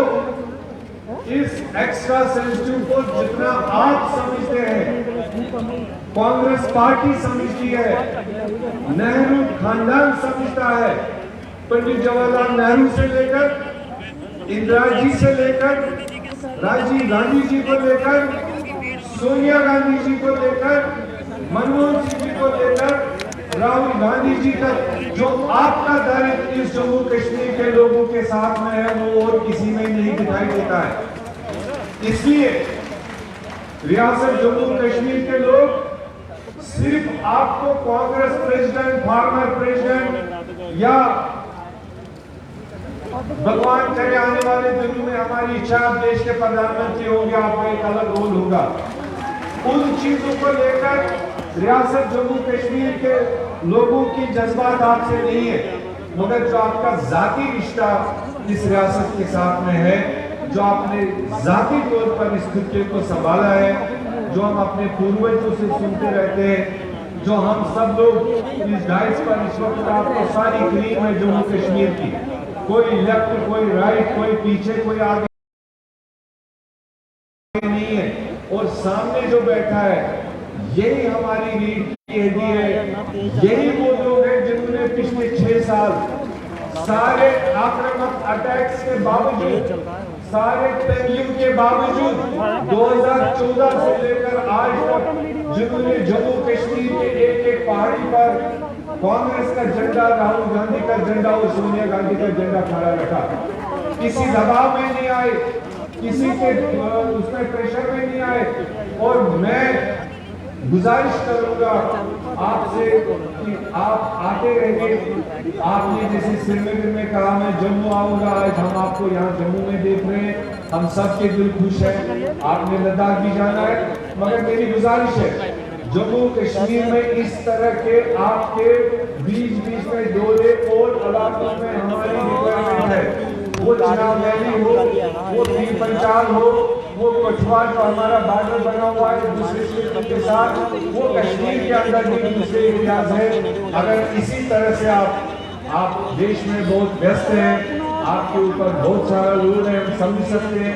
इस एक्स्ट्रा सेंसिटिव को जितना आप समझते हैं, कांग्रेस पार्टी समझती है, नेहरू खानदान समझता है, पंडित जवाहरलाल नेहरू से लेकर इंदिरा जी से लेकर राजीव गांधी जी को लेकर सोनिया गांधी जी को लेकर मनमोहन सिंह जी को लेकर राहुल गांधी जी का जो आपका दायित्व इस जम्मू कश्मीर के लोगों के साथ में है वो और किसी में नहीं दिखाई देता है। इसलिए रियासत जम्मू कश्मीर के लोग सिर्फ आपको कांग्रेस प्रेसिडेंट, फार्मर प्रेसिडेंट या भगवान करे आने वाले दिनों में हमारी इच्छा आप देश के प्रधानमंत्री होंगे, आपका एक अलग रोल होगा, उन चीजों को लेकर रियासत जम्मू कश्मीर के लोगों की जज्बात आपसे नहीं है, मगर जो आपका जाती रिश्ता इस रियासत के साथ में है, जो आपने जाती तौर पर इस खित्ते को संभाला है, जो हम अपने पूर्वजों से सुनते रहते हैं, जो हम सब लोग इस डाइस पर इस वक्त आपको सारी क्रीम है जम्मू कश्मीर की, कोई लेफ्ट कोई राइट कोई पीछे कोई आगे नहीं है, और सामने जो बैठा है यही हमारी रीढ़ की हड्डी है, यही वो लोग हैं जिन्होंने पिछले 6 साल सारे आक्रामक अटैक्स के बावजूद, सारे तंगियों के बावजूद 2014 से लेकर आज तक जिन्होंने जम्मू कश्मीर के एक पहाड़ी पर कांग्रेस का झंडा, राहुल गांधी का झंडा और सोनिया गांधी का झंडा खड़ा रखा, किसी दबाव में नहीं आए, किसी के उसमें प्रेशर में नहीं आए। और मैं गुजारिश करूंगा आपसे कि आप आते रहिए। आपने जैसे श्रीनगर में कहा मैं जम्मू आऊंगा, आज हम आपको यहाँ जम्मू में देख रहे हैं, हम सबके दिल खुश है। आपने लद्दाख भी जाना है, मगर मेरी गुजारिश है जम्मू कश्मीर में इस तरह के आपके बीच में दौरे और इलाकों में हमारी रिक्वायरमेंट है, वो चिनाब वैली हो, वो पीर पंचाल हो, वो कठुआ जो हमारा बॉर्डर बना हुआ है दूसरे स्टेट के साथ, वो कश्मीर के अंदर भी दूसरे एरियाज है। अगर इसी तरह से आप देश में बहुत व्यस्त हैं, आपके ऊपर बहुत सारा लोड है, हम समझ सकते हैं,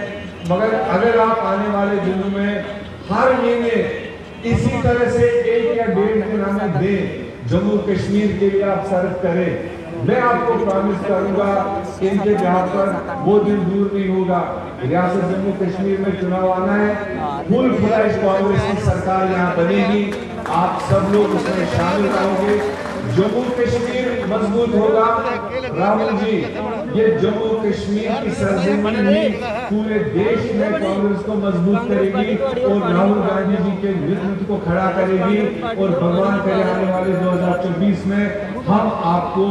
मगर अगर आप आने वाले दिनों में हर महीने इसी तरह से 1 या 1.5 दिन हमें दें, जम्मू कश्मीर के लिए आप सर्व करें, मैं आपको प्रॉमिस करूंगा इनके बिहार पर वो दिन दूर नहीं होगा। रियासत जम्मू कश्मीर में चुनाव आना है, फुल फ्लैश कांग्रेस की सरकार यहाँ बनेगी, आप सब लोग उसमें शामिल रहोगे, जम्मू कश्मीर मजबूत होगा। राहुल जी, ये जम्मू कश्मीर की सरजमीन ही पूरे देश में कांग्रेस को मजबूत करेगी और राहुल गांधी जी के नेतृत्व को खड़ा करेगी, और भगवान करे आने वाले 2024 में हम आपको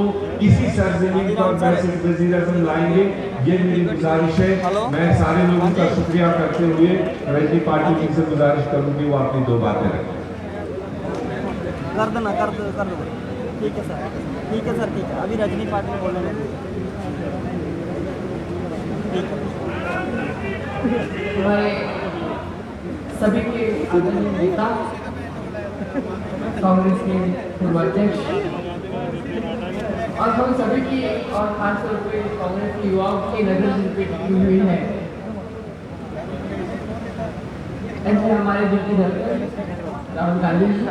इसी सरजमीन पर मैसेज वज़ीर आज़म लाएंगे। ये मेरी गुजारिश है। मैं सारे लोगों का शुक्रिया करते हुए रजनी पार्टी जी से गुजारिश करूंगी वो अपनी 2 बातें रखें। कर दो। ठीक है सर, ठीक है सर, ठीक है। अभी रजनी पार्टी में बोलने लगे। हमारे सभी के आदरणीय नेता, कांग्रेस के पूर्व अध्यक्ष और हम सभी की और खासतौर पे कांग्रेस के युवाओं की नजर जिन पे टिकी हुई है, ऐसे हमारे दिल की धड़कन राहुल गांधी जी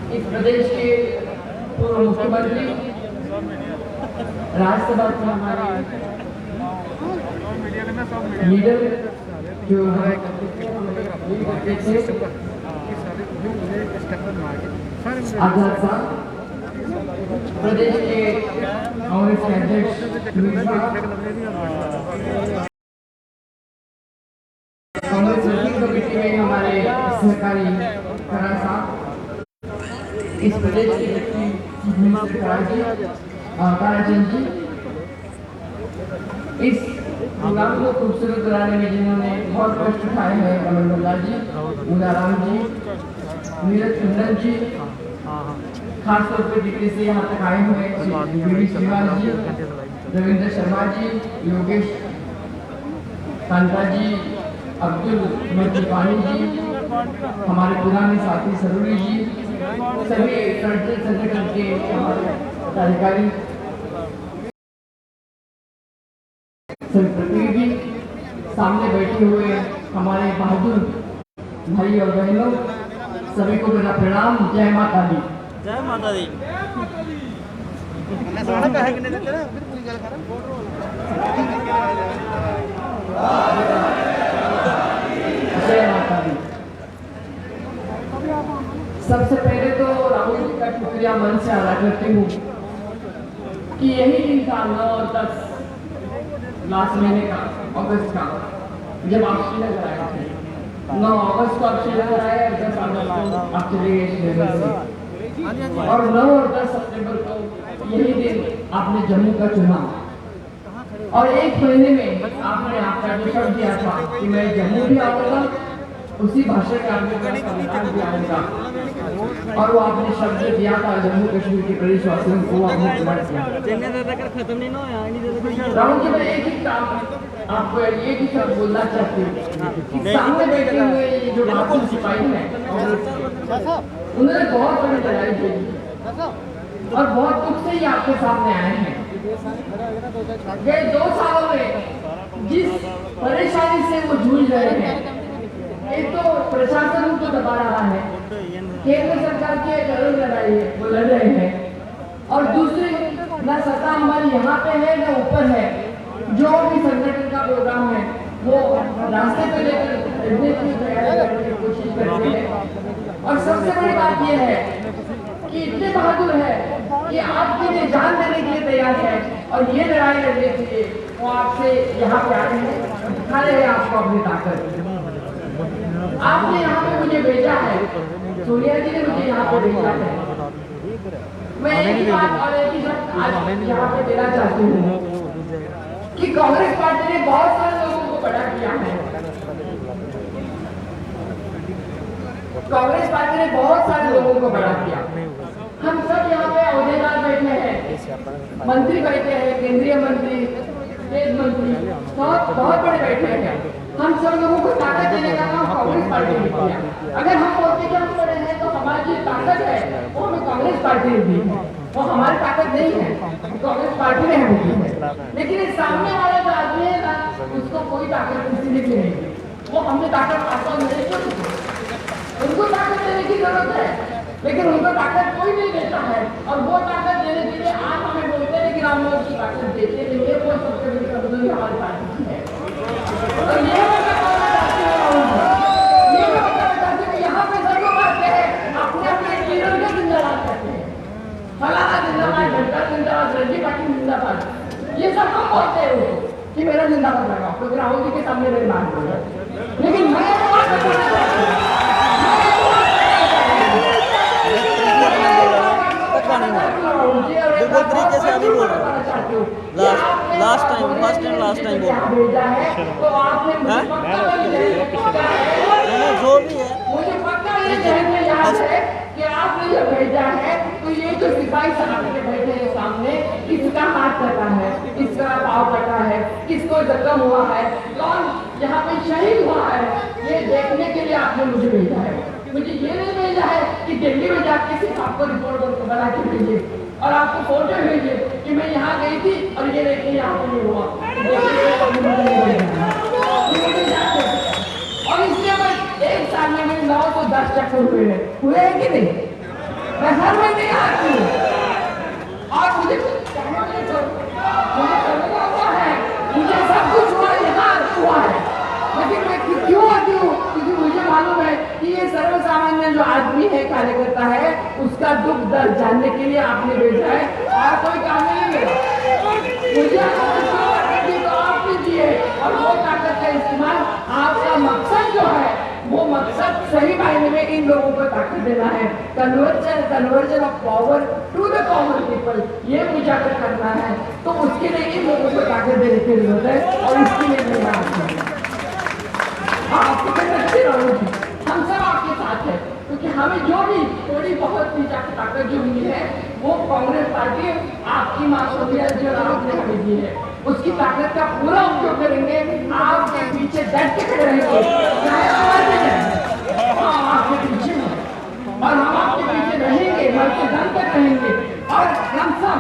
इस प्रदेश के पूर्व मुख्यमंत्री, राज्यसभा के हमारे लीडर जो आजाद साहब, प्रदेश के कांग्रेस के अध्यक्ष कांग्रेस वर्किंग कमेटी में हमारे सहकारी खरा साहब, इस प्रदेश के ताराचंद जी, इस प्रोग्राम को खूबसूरत बनाने में जिन्होंने बहुत कष्ट उठाए हैं, कमल बल्लाल जी, मुनाराम जी, नीरज कुंदन जी, खासतौर पर दिल्ली से यहाँ तक आए हुए श्रीवास जी, रविंद्र शर्मा जी, योगेश कांता जी, अब्दुल मजीबानी जी, हमारे पुराने साथी सरूरी जी, सभी संगठन के हमारे अधिकारी, प्रतिनिधि, सामने बैठे हुए हमारे बहादुर भाई और बहनों, सभी को मेरा प्रणाम। जय माता दी। जय माता दी। जय माता दी। सबसे पहले तो राहुल जी का शुक्रिया मन से अदा करती हूँ कि यही दिन था 9 और 10 लास्ट महीने का, अगस्त का, जब आप श्रीनगर आए थे। 9 अगस्त को आप श्रीनगर आए और 10 अगस्त को आप चले गए श्रीनगर से, और 9 और 10 सितंबर को यही दिन आपने जम्मू का चुना, और 1 महीने में आपने आपका जो शब्द दिया था कि मैं जम्मू भी आऊंगा, उसी भाषा का भी आऊंगा, और वो आपने शब्द दिया था जम्मू कश्मीर के प्रदेशवासियों को आपने पूरा किया। खत्म नहीं ना राहुल जी, मैं एक ही काम आपको एक ही शब्द बोलना चाहती हूँ कि सामने बैठे हुए ये जो मासूम सिपाही हैं, उन्होंने बहुत बड़ी लड़ाई की और बहुत दुख से ही आपके सामने आए हैं। गए 2 सालों में जिस परेशानी से वो जूझ रहे हैं, एक तो प्रशासन उनको दबा रहा है, केंद्र सरकार की एक अलग लड़ाई है, वो लड़ रहे हैं, और दूसरी ना सत्ता हमारी यहाँ पे है ना ऊपर है। जो भी संगठन का प्रोग्राम है वो रास्ते पे लेकर कोशिश करते हैं, और सबसे बड़ी बात यह है कि इतने बहादुर है कि आपके लिए जान देने के लिए तैयार है, और ये लड़ाई लड़ने के लिए वो आपसे यहाँ पे आए हैं, दिखा रहे हैं आपको अपनी ताकत। आपने यहाँ पे मुझे भेजा है, सोनिया जी ने मुझे यहाँ पे भेजा है। मैं एक ही बात और एक ही शब्द आज यहाँ पे देना चाहती हूँ कि कांग्रेस पार्टी ने बहुत सारे लोगों को बड़ा किया है। कांग्रेस पार्टी ने बहुत सारे लोगों को बड़ा किया। हम सब यहाँ पे अहदेदार बैठे हैं, मंत्री बैठे हैं, केंद्रीय मंत्री, स्टेट मंत्री, बहुत बड़े बैठे हैं। हम सब लोगों को ताकत देने का काम कांग्रेस पार्टी ने किया। अगर हम बोलते कि हम बड़े हैं तो हमारी जो ताकत है वो हमें कांग्रेस पार्टी ने दी है, वो हमारी ताकत नहीं है, कांग्रेस पार्टी ने हमें दी है। लेकिन इस सामने वाला जो आदमी है ना, उसको कोई ताकत किसी ने नहीं दी, वो हमने ताकत आपको नहीं दी। उनको ताकत देने की जरूरत है, लेकिन उनको ताकत कोई नहीं देता है, और वो ताकत देने के लिए आप हमें बोलते हैं कि राम लोग की ताकत देते नहीं है, वो सबसे बड़ी कमजोरी हमारी पार्टी की है। और ये मैं बताना चाहती हूँ, यहाँ पे सब लोग आते हैं अपने अपने लीडर को जिंदाबाद करते हैं, फलाना जिंदाबाद, घंटा जिंदाबाद, रंजी पाटिल जिंदाबाद, ये सब हम बोलते हैं कि मेरा जिंदाबाद लगा, तो राहुल जी के सामने मेरी बात बोल रहे। लेकिन मैं बिल्कुल तरीके से अभी बोल रहा हूँ, last time first and last time बोल रहा हूँ, जो भी है मुझे पक्का ये ध्यान में याद है कि आपने जो भेजा है, तो ये जो सिपाही साहब के बैठे हैं सामने, किसका हाथ कटा है, किसका पाँव कटा है, किसको जख्म हुआ है, कौन यहाँ पे शहीद हुआ है, ये देखने के लिए आपने मुझे भेजा है। मुझे ये नहीं भेजा है कि दिल्ली में जाके सिर्फ आपको रिपोर्ट बना के भेजिए और आपको फोटो भेजिए कि मैं यहाँ गई थी और ये देखिए यहाँ पे नहीं हुआ, और इसलिए मैं 1 साल में 9 तो 10 चक्कर हुए हैं कि नहीं? मैं हर महीने आती हूँ, मुझे कुछ कहने दो, मुझे करना हुआ है, मुझे सब कुछ हुआ यहाँ हुआ है, लेकिन मैं क्यों आती हूँ? क्योंकि मुझे मालूम है कि ये सर्वसामान्य जो आदमी है, कार्यकर्ता है, उसका दुख दर्द जानने के लिए आपने भेजा है और कोई काम नहीं मेरा। मुझे तो आप कीजिए और वो ताकत का इस्तेमाल, आपका मकसद जो है वो मकसद सही मायने में इन लोगों को ताकत देना है, conversion of power to the common people, ये उजागर करना है। तो उसके लिए इन लोगों को ताकत देने की जरूरत है और इसके लिए मैं आपके रखते रहूंगी, हम सब आपके साथ है, क्योंकि हमें जो भी थोड़ी बहुत भी ताकत जो मिली है वो कांग्रेस पार्टी आपकी मासूमियत जो आपने हमें दी है उसकी ताकत का पूरा उपयोग करेंगे, आपके पीछे डट के खड़े रहेंगे, चाहे हम आपके पीछे हैं और हम आपके पीछे रहेंगे, मरते दम तक रहेंगे। और हम सब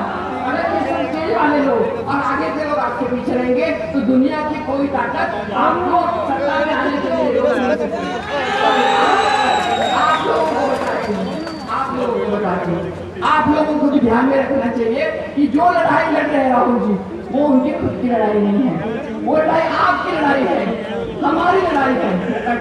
अगर ये संकेत वाले लोग और आगे के लोग आपके पीछे रहेंगे तो दुनिया की कोई ताकत आपको सत्ता में आने के लिए रोक नहीं सकती। आप लोगों को बताती आप लोगों को भी ध्यान में रखना चाहिए कि जो लड़ाई लड़ रहे राहुल जी वो उनकी खुद की लड़ाई नहीं है, वो लड़ाई आपकी लड़ाई है, हमारी लड़ाई है।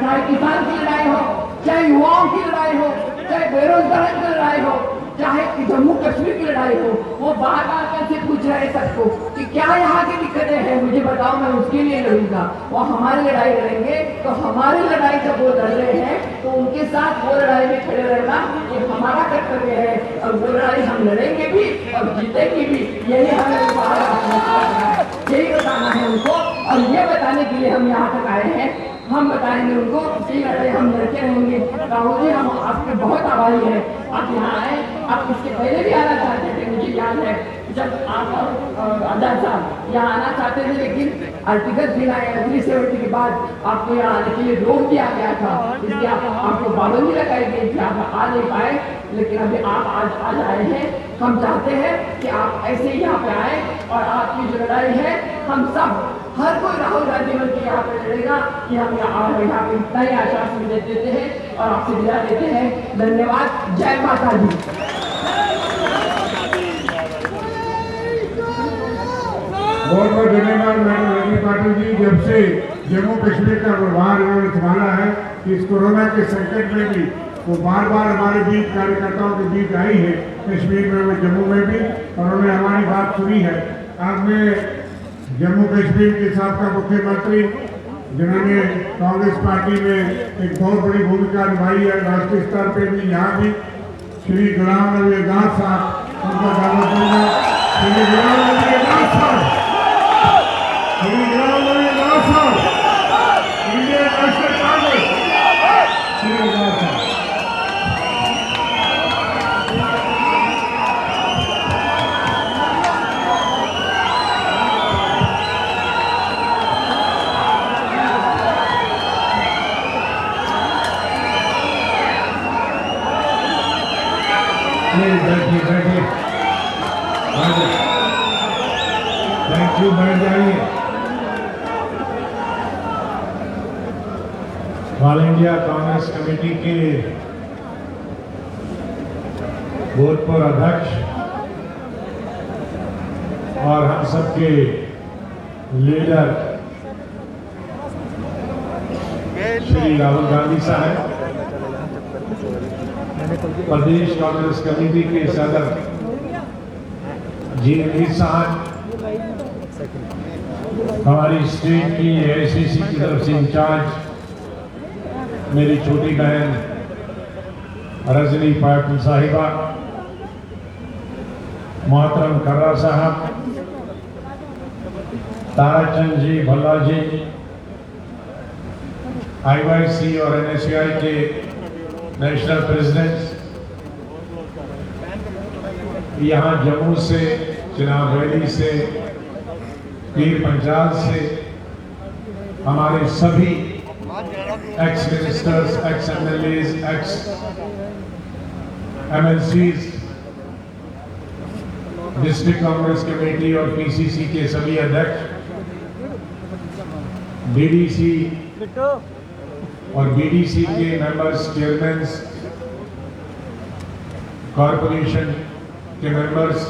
चाहे किसान की लड़ाई हो, चाहे युवाओं की लड़ाई हो, चाहे बेरोजगार की लड़ाई हो, चाहे जम्मू कश्मीर की लड़ाई हो, वो बार बार कैसे पूछ रहे सबको कि क्या यहाँ की दिक्कतें हैं, मुझे बताओ, मैं उसके लिए लड़ूंगा। वो हमारी लड़ाई लड़ेंगे तो हमारी लड़ाई जब वो लड़ रहे हैं तो उनके साथ वो लड़ाई में खड़े रहना ये हमारा कर्तव्य है और वो लड़ाई हम लड़ेंगे भी और जीतेंगे भी। यही हमें यही बताना है उनको और ये बताने के लिए हम यहाँ तक आए हैं। हम बताएंगे उनको कि लड़ाई हम लड़के रहेंगे। राहुल जी, हम आपके बहुत आभारी हैं, आप यहाँ आए। आप इसके पहले भी आना चाहते थे, मुझे याद है जब आप आजाद साहब यहाँ आना चाहते थे, लेकिन आर्टिकल 370 के बाद आपको यहाँ आने के लिए रोक दिया गया था, इसलिए आपको पाबंदी लगाई गई थी, आप आ नहीं पाए। लेकिन अभी आप आज आए हैं। हम चाहते हैं कि आप ऐसे ही यहाँ पे आए और आपकी जो लड़ाई है हम सब हर कोई राहुल गांधी बन के यहाँ पे लड़ेगा कि हम यहाँ पे इतना ही आश्वासन देते हैं और आपसे विदा देते हैं। धन्यवाद। जय माता दी। बहुत बहुत धन्यवाद मैडम रजनी पाटिल जी। जब से जम्मू कश्मीर का व्यवहार इन्होंने संभाला है, इस कोरोना के संकट में भी वो बार बार हमारे बीच कार्यकर्ताओं के बीच आई है, कश्मीर में व जम्मू में भी, और उन्होंने हमारी बात सुनी है। आज मैं जम्मू कश्मीर के साबका मुख्यमंत्री जिन्होंने कांग्रेस पार्टी में एक बहुत बड़ी भूमिका निभाई है राष्ट्रीय स्तर पे भी, यहाँ भी श्री गुलाम नबी आजाद साहब, उनका दावा दूंगा। श्री गुलाम नबी आजाद साहब, श्री गुलाम नबी आजाद साहब, इंडियन नेशनल कांग्रेस, श्री आजाद साहब। बैठिए बैठिए, थैंक यू, बैठ जाइए। ऑल इंडिया कांग्रेस कमेटी के भूतपूर्व अध्यक्ष और हम सबके लीडर श्री राहुल गांधी साहब, प्रदेश कांग्रेस कमेटी के सदर जी अमीर साहब, हमारी स्टेट की एआईसीसी की तरफ से इंचार्ज मेरी छोटी बहन रजनी पाटिल साहिबा, मोहतरम कर्रा साहब, ताराचंद जी, भल्ला जी, आईवाईसी और एनएसयूआई के नेशनल प्रेसिडेंट्स, यहाँ जम्मू से, चिनाब वैली से, पीर पंजाल से, हमारे सभी x ministers, x MLAs, x MLCs, district Congress committee और पीसीसी के सभी अध्यक्ष, डीडीसी और बीडीसी के मेंबर्स, चेयरमैन, कॉरपोरेशन के मेंबर्स,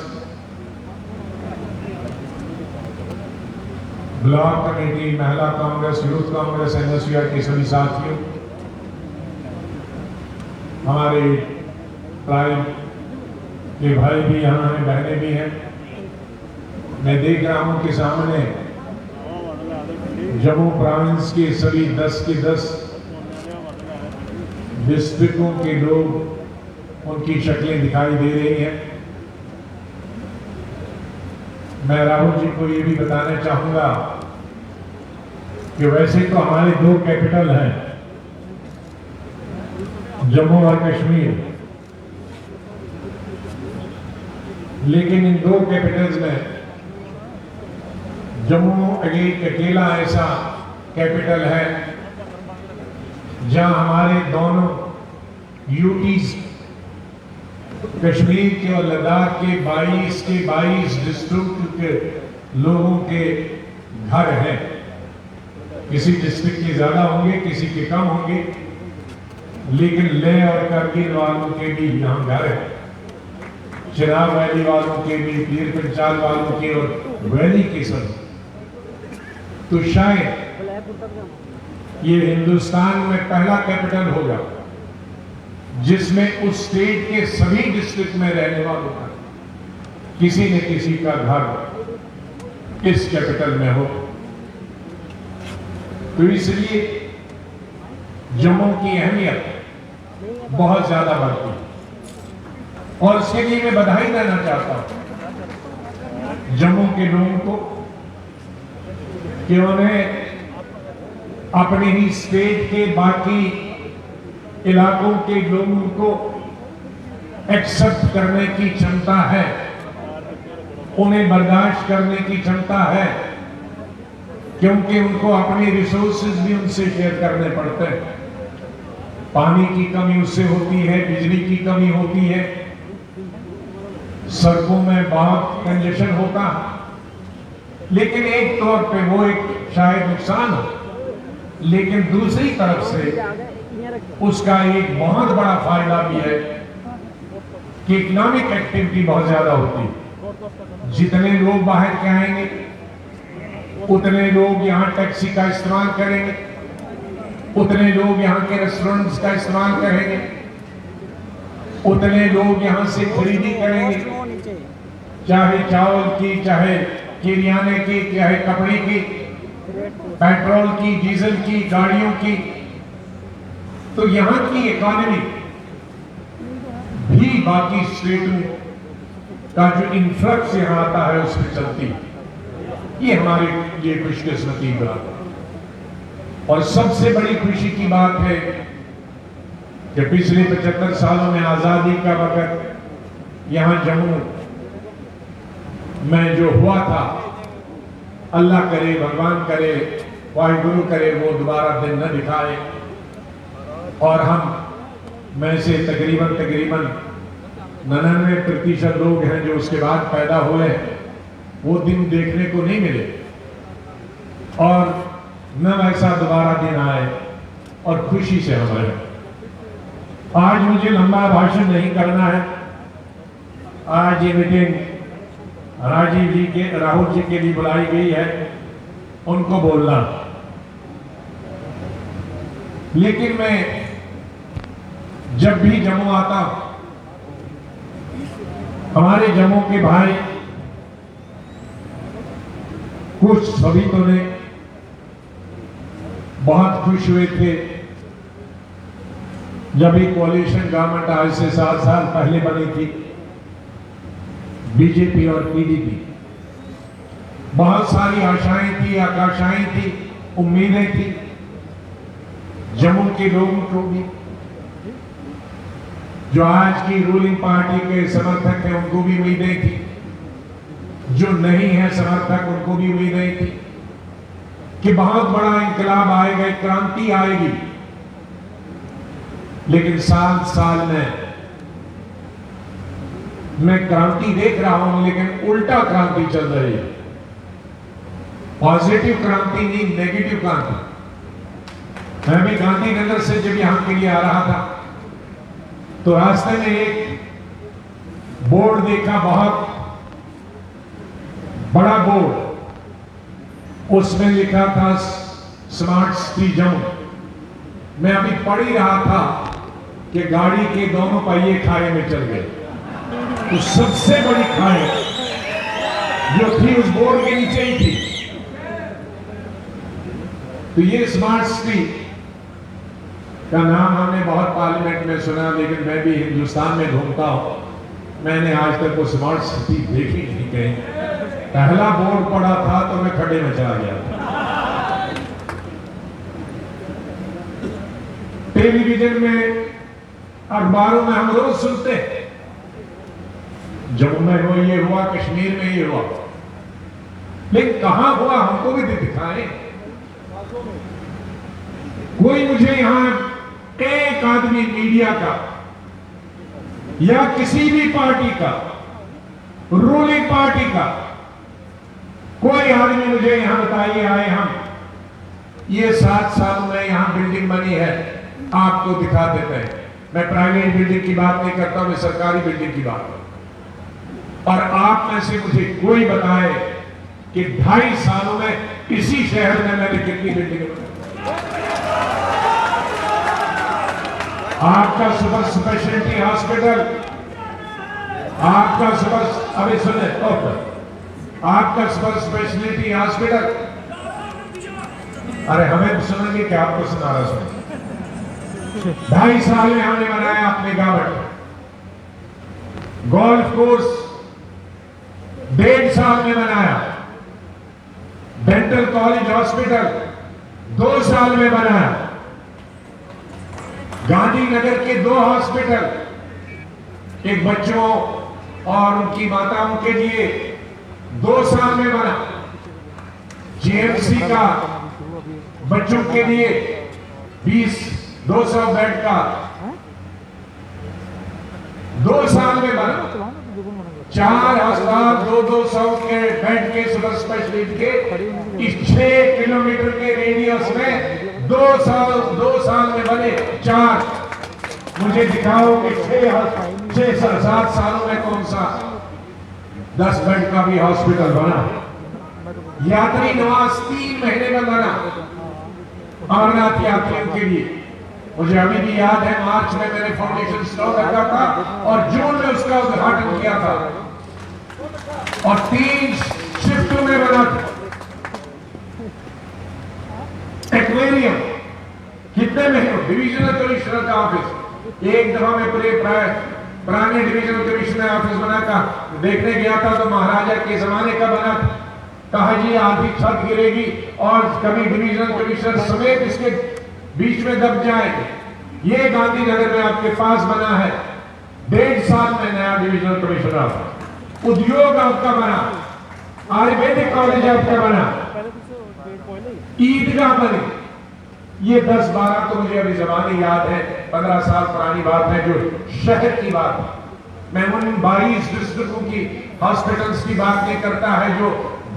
ब्लॉक कमेटी, महिला कांग्रेस, यूथ कांग्रेस, एनएसयूआई के सभी साथियों, हमारे ट्राइब के भाई भी यहाँ हैं, बहनें भी हैं। मैं देख रहा हूँ कि सामने जम्मू प्रोविंस के सभी 10 के 10 डिस्ट्रिक्टों के लोग, उनकी शक्लें दिखाई दे रही हैं। मैं राहुल जी को ये भी बताना चाहूंगा कि वैसे तो हमारे 2 कैपिटल हैं, जम्मू और कश्मीर, लेकिन इन 2 कैपिटल्स में जम्मू एक अकेला ऐसा कैपिटल है जहां हमारे दोनों यूटीज, कश्मीर के और लद्दाख के 22 डिस्ट्रिक्ट के लोगों के घर हैं। किसी डिस्ट्रिक्ट के ज्यादा होंगे, किसी के कम होंगे, लेकिन लेह और करगिल वालों के भी यहाँ घर है, चिनाब वैली वालों के भी, पीर पंचाल वालों के और वैली के सब। तो शायद ये हिंदुस्तान में पहला कैपिटल होगा जिसमें उस स्टेट के सभी डिस्ट्रिक्ट में रहने वालों का किसी न किसी का घर इस कैपिटल में हो। तो इसलिए जम्मू की अहमियत बहुत ज्यादा बढ़ती है और इसके लिए मैं बधाई देना चाहता हूं जम्मू के लोगों को कि उन्हें अपने ही स्टेट के बाकी इलाकों के लोगों को एक्सेप्ट करने की क्षमता है, उन्हें बर्दाश्त करने की क्षमता है, क्योंकि उनको अपने रिसोर्सेज भी उनसे शेयर करने पड़ते हैं। पानी की कमी उससे होती है, बिजली की कमी होती है, सड़कों में बहुत कंजेशन होता है, लेकिन एक तौर पे वो एक शायद नुकसान हो, लेकिन दूसरी तरफ से उसका एक बहुत बड़ा फायदा भी है कि इकोनॉमिक एक्टिविटी बहुत ज्यादा होती है। जितने लोग बाहर के आएंगे उतने लोग यहाँ टैक्सी का इस्तेमाल करेंगे, उतने लोग यहाँ के रेस्टोरेंट्स का इस्तेमाल करेंगे, उतने लोग यहाँ से खरीदी करेंगे, चाहे चावल की, चाहे किराने की, चाहे कपड़े की, पेट्रोल की, डीजल की, गाड़ियों की। तो यहाँ की इकोनॉमी भी बाकी स्टेटों का जो इन्फ्लक्स यहाँ आता है उस पर चलती है। ये हमारे लिए खुशकिस्मती की बात है। और सबसे बड़ी खुशी की बात है कि पिछले 75 सालों में आजादी का वक्त यहाँ जम्मू में जो हुआ था, अल्लाह करे, भगवान करे, वाहिगुरु करे वो दोबारा दिन न दिखाए और हम में से तकरीबन 99% लोग हैं जो उसके बाद पैदा हुए, वो दिन देखने को नहीं मिले और न वैसा दोबारा दिन आए और खुशी से हम रहे। आज मुझे लंबा भाषण नहीं करना है। आज ये मीटिंग राजीव जी के, राहुल जी के लिए बुलाई गई है, उनको बोलना, लेकिन मैं जब भी जम्मू आता हूं, हमारे जम्मू के भाई कुछ सभी तो ने बहुत खुश हुए थे जब एक कोalition गवर्नमेंट आज से 7 साल पहले बनी थी, बीजेपी और पीडीपी। बहुत सारी आशाएं थी, आकांक्षाएं थी, उम्मीदें थी जम्मू के लोगों को भी। जो आज की रूलिंग पार्टी के समर्थक हैं उनको भी उम्मीदें थी, जो नहीं है समर्थक उनको भी उम्मीदें थी कि बहुत बड़ा इंकलाब आएगा, क्रांति आएगी। लेकिन साल में मैं क्रांति देख रहा हूं, लेकिन उल्टा क्रांति चल रही है। पॉजिटिव क्रांति नहीं, नेगेटिव क्रांति। मैं भी गांधीनगर से जब यहां के लिए आ रहा था तो रास्ते में एक बोर्ड देखा, बहुत बड़ा बोर्ड, उसमें लिखा था स्मार्ट सिटी जम्मू। मैं अभी पढ़ ही रहा था कि गाड़ी के दोनों पहिए खाई में चल गए। तो सबसे बड़ी खाई जो थी उस बोर्ड के नीचे ही थी। तो ये स्मार्ट सिटी का नाम हमने बहुत पार्लियामेंट में सुना, लेकिन मैं भी हिंदुस्तान में घूमता हूं, मैंने आज तक वो स्मार्ट सिटी देखी नहीं कहीं। पहला बोर्ड पड़ा था तो मैं खड्डे में चला गया था। टेलीविजन में, अखबारों में हम रोज सुनते हैं जम्मू में हो ये हुआ, कश्मीर में ये हुआ, लेकिन कहां हुआ हमको भी दिखाएं। कोई मुझे यहां एक आदमी मीडिया का या किसी भी पार्टी का, रूलिंग पार्टी का कोई आदमी मुझे यहां बताइए, आए हम ये 7 साल में यहां बिल्डिंग बनी है, आपको दिखा देते हैं। मैं प्राइवेट बिल्डिंग की बात नहीं करता, मैं सरकारी बिल्डिंग की बात करता। और आप में से मुझे कोई बताए कि 2.5 सालों में इसी शहर में मैंने कितनी बिल्डिंग बनाई। आपका सुपर स्पेशलिटी हॉस्पिटल, आपका सुपर, अभी सुने, आपका सुपर स्पेशलिटी हॉस्पिटल, अरे हमें सुनेंगे क्या, आपको सुना रहा सुन। 2.5 साल में हमने बनाया अपने गांव। गोल्फ कोर्स 1.5 साल में बनाया। डेंटल कॉलेज हॉस्पिटल 2 साल में बनाया। गांधीनगर के 2 हॉस्पिटल, एक बच्चों और उनकी माताओं के लिए 2 साल में बना। जीएमसी का बच्चों के लिए 200 बेड का 2 साल में बना। 4 अस्पताल 200 के बेड के सुपर स्पेशलिटी के इस 6 किलोमीटर के रेडियस में 2 साल में बने 4। मुझे दिखाओ कि 6-7 सालों में कौन सा 10 बेड का भी हॉस्पिटल बना। यात्री निवास 3 महीने में बना अमरनाथ यात्रियों के लिए। मुझे अभी भी याद है, मार्च में मैंने फाउंडेशन स्टोन रखा था और जून में उसका उद्घाटन किया था और 3 शिफ्टों में बना था। एक्वेरियम कितने महीनों, डिविजनल कमिश्नर का ऑफिस, एक दफा मैं पुराने डिविजनल कमिश्नर ऑफिस बना था, देखने गया था तो महाराजा के जमाने का बना था। कहा जी आधी छत गिरेगी और कभी डिविजनल कमिश्नर समेत इसके बीच में दब जाएंगे। ये गांधीनगर में आपके पास बना है। 1.5 साल में नया डिविजनल कमिश्नर। उद्योग आपका बना, आयुर्वेदिक कॉलेज आपका बना, ईदगाह बनी। ये 10-12 तो मुझे अभी जमाने याद है, 15 साल पुरानी बात है, जो शहर की बात है। मैं उन 22 डिस्ट्रिक्टों की हॉस्पिटल्स की बात नहीं करता है जो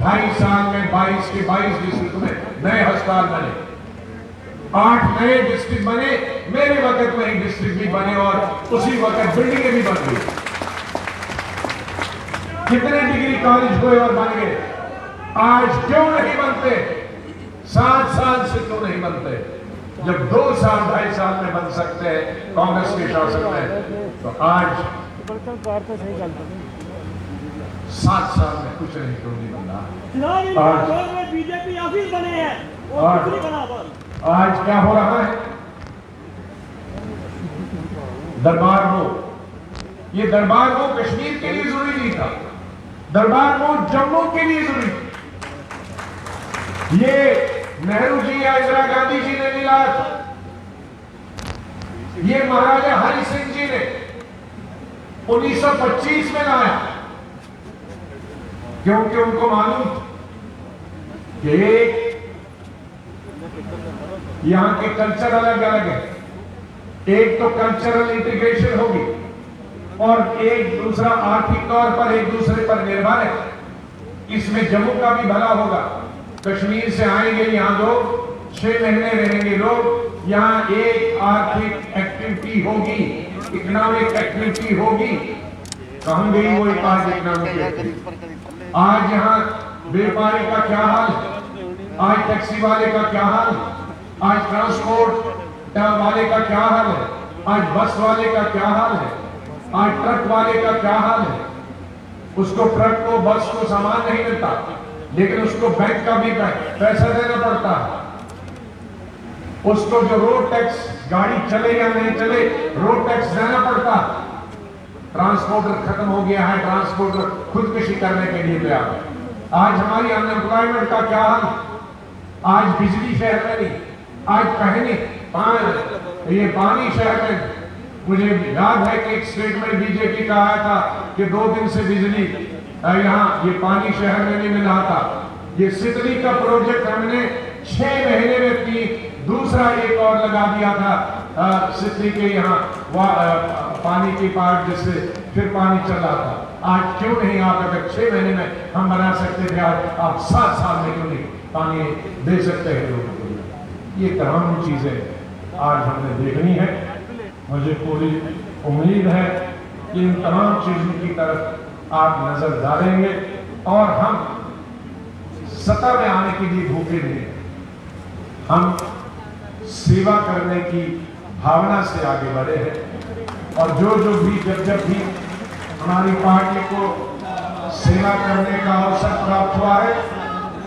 2.5 साल में 22 के 22 डिस्ट्रिक्ट में नए अस्पताल बने। 8 नए डिस्ट्रिक्ट बने, मेरे वक्त में ही डिस्ट्रिक्ट भी बने और उसी वक्त बिल्डिंगें भी बन गई। कितने डिग्री कॉलेज हुए और बन गए। आज क्यों नहीं बनते? 7 साल से क्यों नहीं बनते? जब 2 साल 2.5 साल में बन सकते हैं कांग्रेस के शासन में, तो आज 7 साल में कुछ नहीं क्यों नहीं बना। आज बीजेपी ऑफिस बने हैं और कुछ नहीं बना। आज क्या हो रहा है? दरबार हो, ये दरबार हो कश्मीर के लिए जरूरी नहीं था, दरबार हो जम्मू के लिए जरूरी था। ये नेहरू जी या इंदिरा गांधी जी ने मिला था, ये महाराजा हरि सिंह जी ने 1925 में लाया, क्योंकि उनको मालूम था कि यहां के कल्चर अलग अलग है। एक तो कल्चरल इंटीग्रेशन होगी और एक दूसरा आर्थिक तौर पर एक दूसरे पर निर्भर है। इसमें जम्मू का भी भला होगा। कश्मीर से आएंगे यहाँ लोग, 6 महीने रहेंगे लोग, यहाँ एक आर्थिक एक्टिविटी होगी, इकोनॉमिक एक्टिविटी होगी। कहां गई वो इकोनॉमिक एक्टिविटी? आज यहाँ व्यापारी का क्या हाल है? आज टैक्सी वाले का क्या हाल है, आज ट्रांसपोर्ट वाले का क्या हाल है, आज बस वाले का क्या हाल है, आज ट्रक वाले का क्या हाल है। उसको ट्रक को बस को सामान नहीं मिलता, लेकिन उसको बैंक का भी पैसा देना पड़ता है। उसको जो रोड टैक्स, गाड़ी चले या नहीं चले, रोड टैक्स देना पड़ता है। ट्रांसपोर्टर खत्म हो गया है, ट्रांसपोर्टर खुदकुशी करने के लिए तैयार है। आज हमारी अनएम्प्लॉयमेंट का क्या हाल, आज बिजली शहर में नहीं, आज पहले ये पानी शहर में। मुझे याद है कि एक स्टेटमेंट बीजेपी का आया था कि 2 दिन से बिजली यहाँ ये पानी शहर में नहीं मिल रहा था। ये सितरी का प्रोजेक्ट हमने 6 महीने में की, दूसरा एक और लगा दिया था सितरी के यहाँ पानी की पार्ट, जिससे फिर पानी चल रहा था। आज क्यों नहीं, आप अगर 6 महीने में हम बना सकते थे, आज आप 7 साल में क्यों नहीं पानी दे सकते हैं लोगों को। ये तमाम चीजें आज हमने देखनी है। मुझे पूरी उम्मीद है कि इन तमाम चीजों की तरफ आप नजर डालेंगे और हम सत्ता में आने के लिए भूखे नहीं, हम सेवा करने की भावना से आगे बढ़े हैं। और जो भी जब भी हमारी पार्टी को सेवा करने का अवसर प्राप्त हुआ है,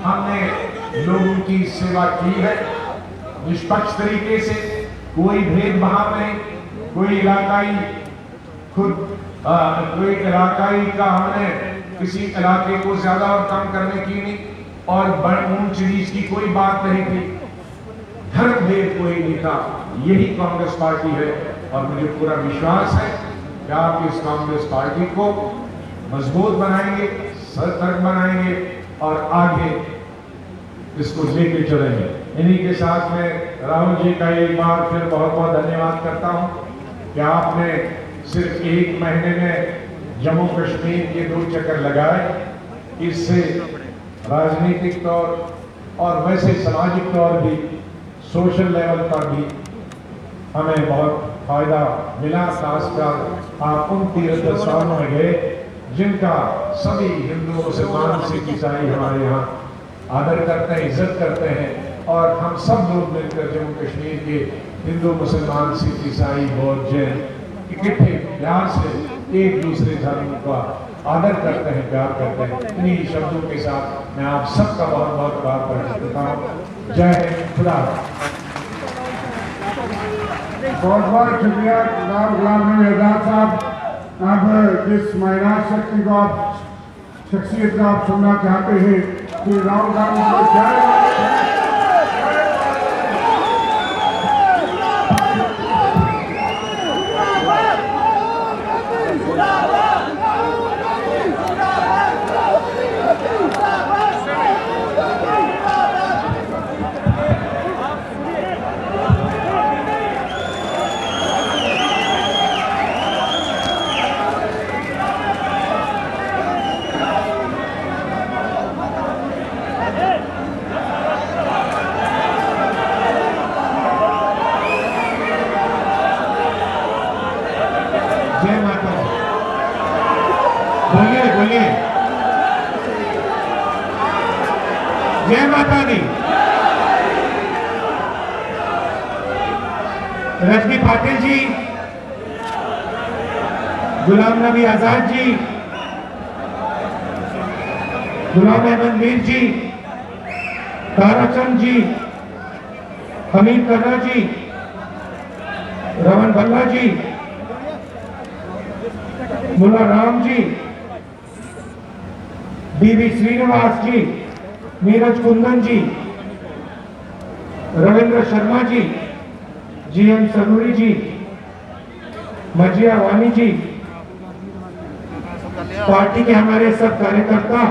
हमने लोगों की सेवा की है निष्पक्ष तरीके से, कोई भेदभाव नहीं, कोई इलाकाई कोई इलाकाई का हमने किसी इलाके को ज्यादा और कम करने की नहीं, और ऊंच नीच की कोई बात नहीं थी, धर्म भेद कोई नहीं था। यही कांग्रेस पार्टी है और मुझे पूरा विश्वास है कि आप इस कांग्रेस पार्टी को मजबूत बनाएंगे, सतर्क बनाएंगे और आगे इसको लेके चलेंगे। इन्हीं के साथ में राहुल जी का एक बार फिर बहुत बहुत धन्यवाद करता हूं कि आपने सिर्फ 1 महीने में जम्मू कश्मीर के 2 चक्कर लगाए। इससे राजनीतिक तौर और वैसे सामाजिक तौर भी, सोशल लेवल पर भी हमें बहुत फायदा मिला। खासकर आप उन तीर्थ स्थानों में गए जिनका सभी हिंदू, मुसलमान, सिख, ईसाई हमारे यहाँ आदर करते हैं, इज्जत करते हैं। और हम सब लोग मिलकर जम्मू कश्मीर के हिंदू, मुसलमान, सिख, ईसाई, बौद्ध, जैन इकट्ठे प्यार से एक दूसरे धर्म का आदर करते हैं, प्यार करते हैं। इन्हीं शब्दों के साथ मैं आप सबका बहुत बहुत आभार प्रकट करता हूँ। जय हिंद, खुदा। बहुत बहुत शुक्रिया जनाब गुलाम नबी आजाद साहब। अब जिस महिला शक्ति को आप, शख्सियत का आप सुनना चाहते हैं कि राहुल गांधी को जय जय माता दी। रजनी पाटिल जी, गुलाम नबी आजाद जी, गुलाम अहमद मीर जी, ताराचंद जी, हमीद कर्रा जी, रमन भल्ला जी, मुल्ला राम जी, बीवी श्रीनिवास जी, नीरज कुंदन जी, रविंद्र शर्मा जी, जीएम सरूरी जी, मजिया वानी जी, पार्टी के हमारे सब कार्यकर्ता,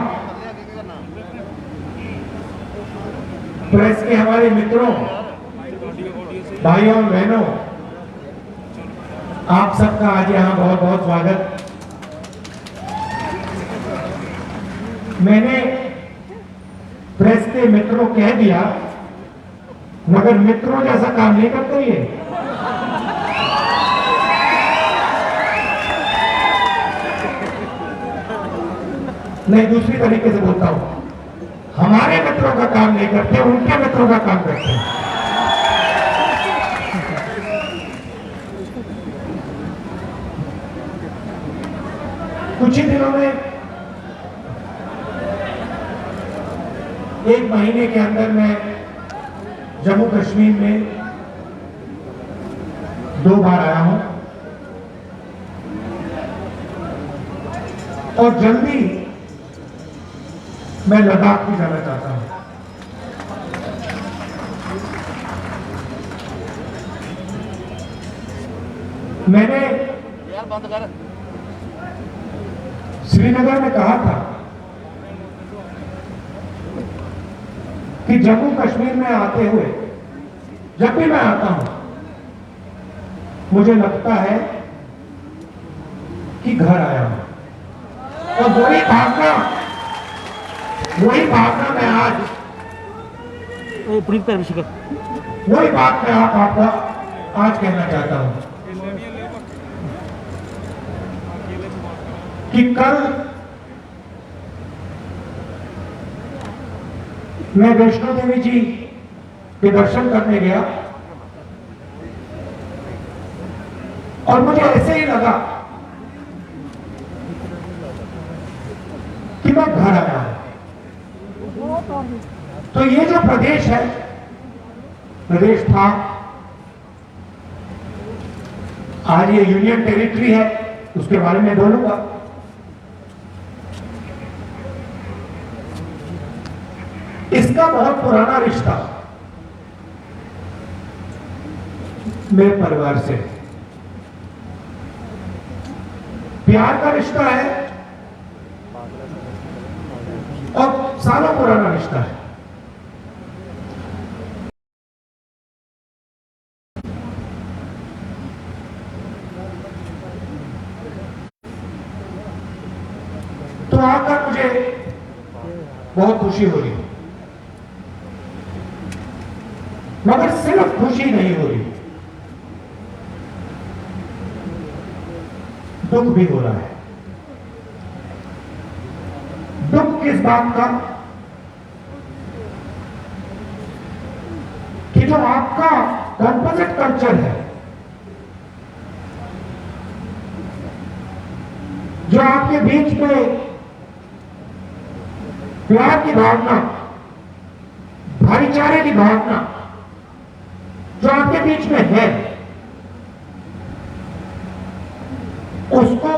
प्रेस के हमारे मित्रों, भाइयों और बहनों, आप सबका आज यहाँ बहुत बहुत स्वागत। मैंने प्रेस के मित्रों कह दिया, मगर मित्रों जैसा काम नहीं करते ये। नहीं, दूसरी तरीके से बोलता हूं, हमारे मित्रों का काम नहीं करते, उनके मित्रों का काम करते हैं। कुछ ही दिनों में, एक महीने के अंदर मैं जम्मू कश्मीर में 2 बार आया हूं और जल्दी मैं लद्दाख भी जाना चाहता हूं। मैंने श्रीनगर में कहा था कि जम्मू कश्मीर में आते हुए जब भी मैं आता हूं मुझे लगता है कि घर आया हूं, और वही भावना मैं आज, वही बात मैं आपको आज कहना चाहता हूं कि कल मैं वैष्णो देवी जी के दर्शन करने गया और मुझे ऐसे ही लगा कि मैं घर आया हूं। तो ये जो प्रदेश है, प्रदेश था, आज ये यूनियन टेरिटरी है, उसके बारे में बोलूंगा। इसका बहुत पुराना रिश्ता मेरे परिवार से, प्यार का रिश्ता है और सालों पुराना रिश्ता है। तो आकर मुझे बहुत खुशी हो रही, मगर सिर्फ खुशी नहीं हो रही, दुख भी हो रहा है। दुख किस बात का? कि जो आपका कॉम्पोजिट कल्चर है, जो आपके बीच में प्यार की भावना, भाईचारे की भावना जो आपके बीच में है, उसको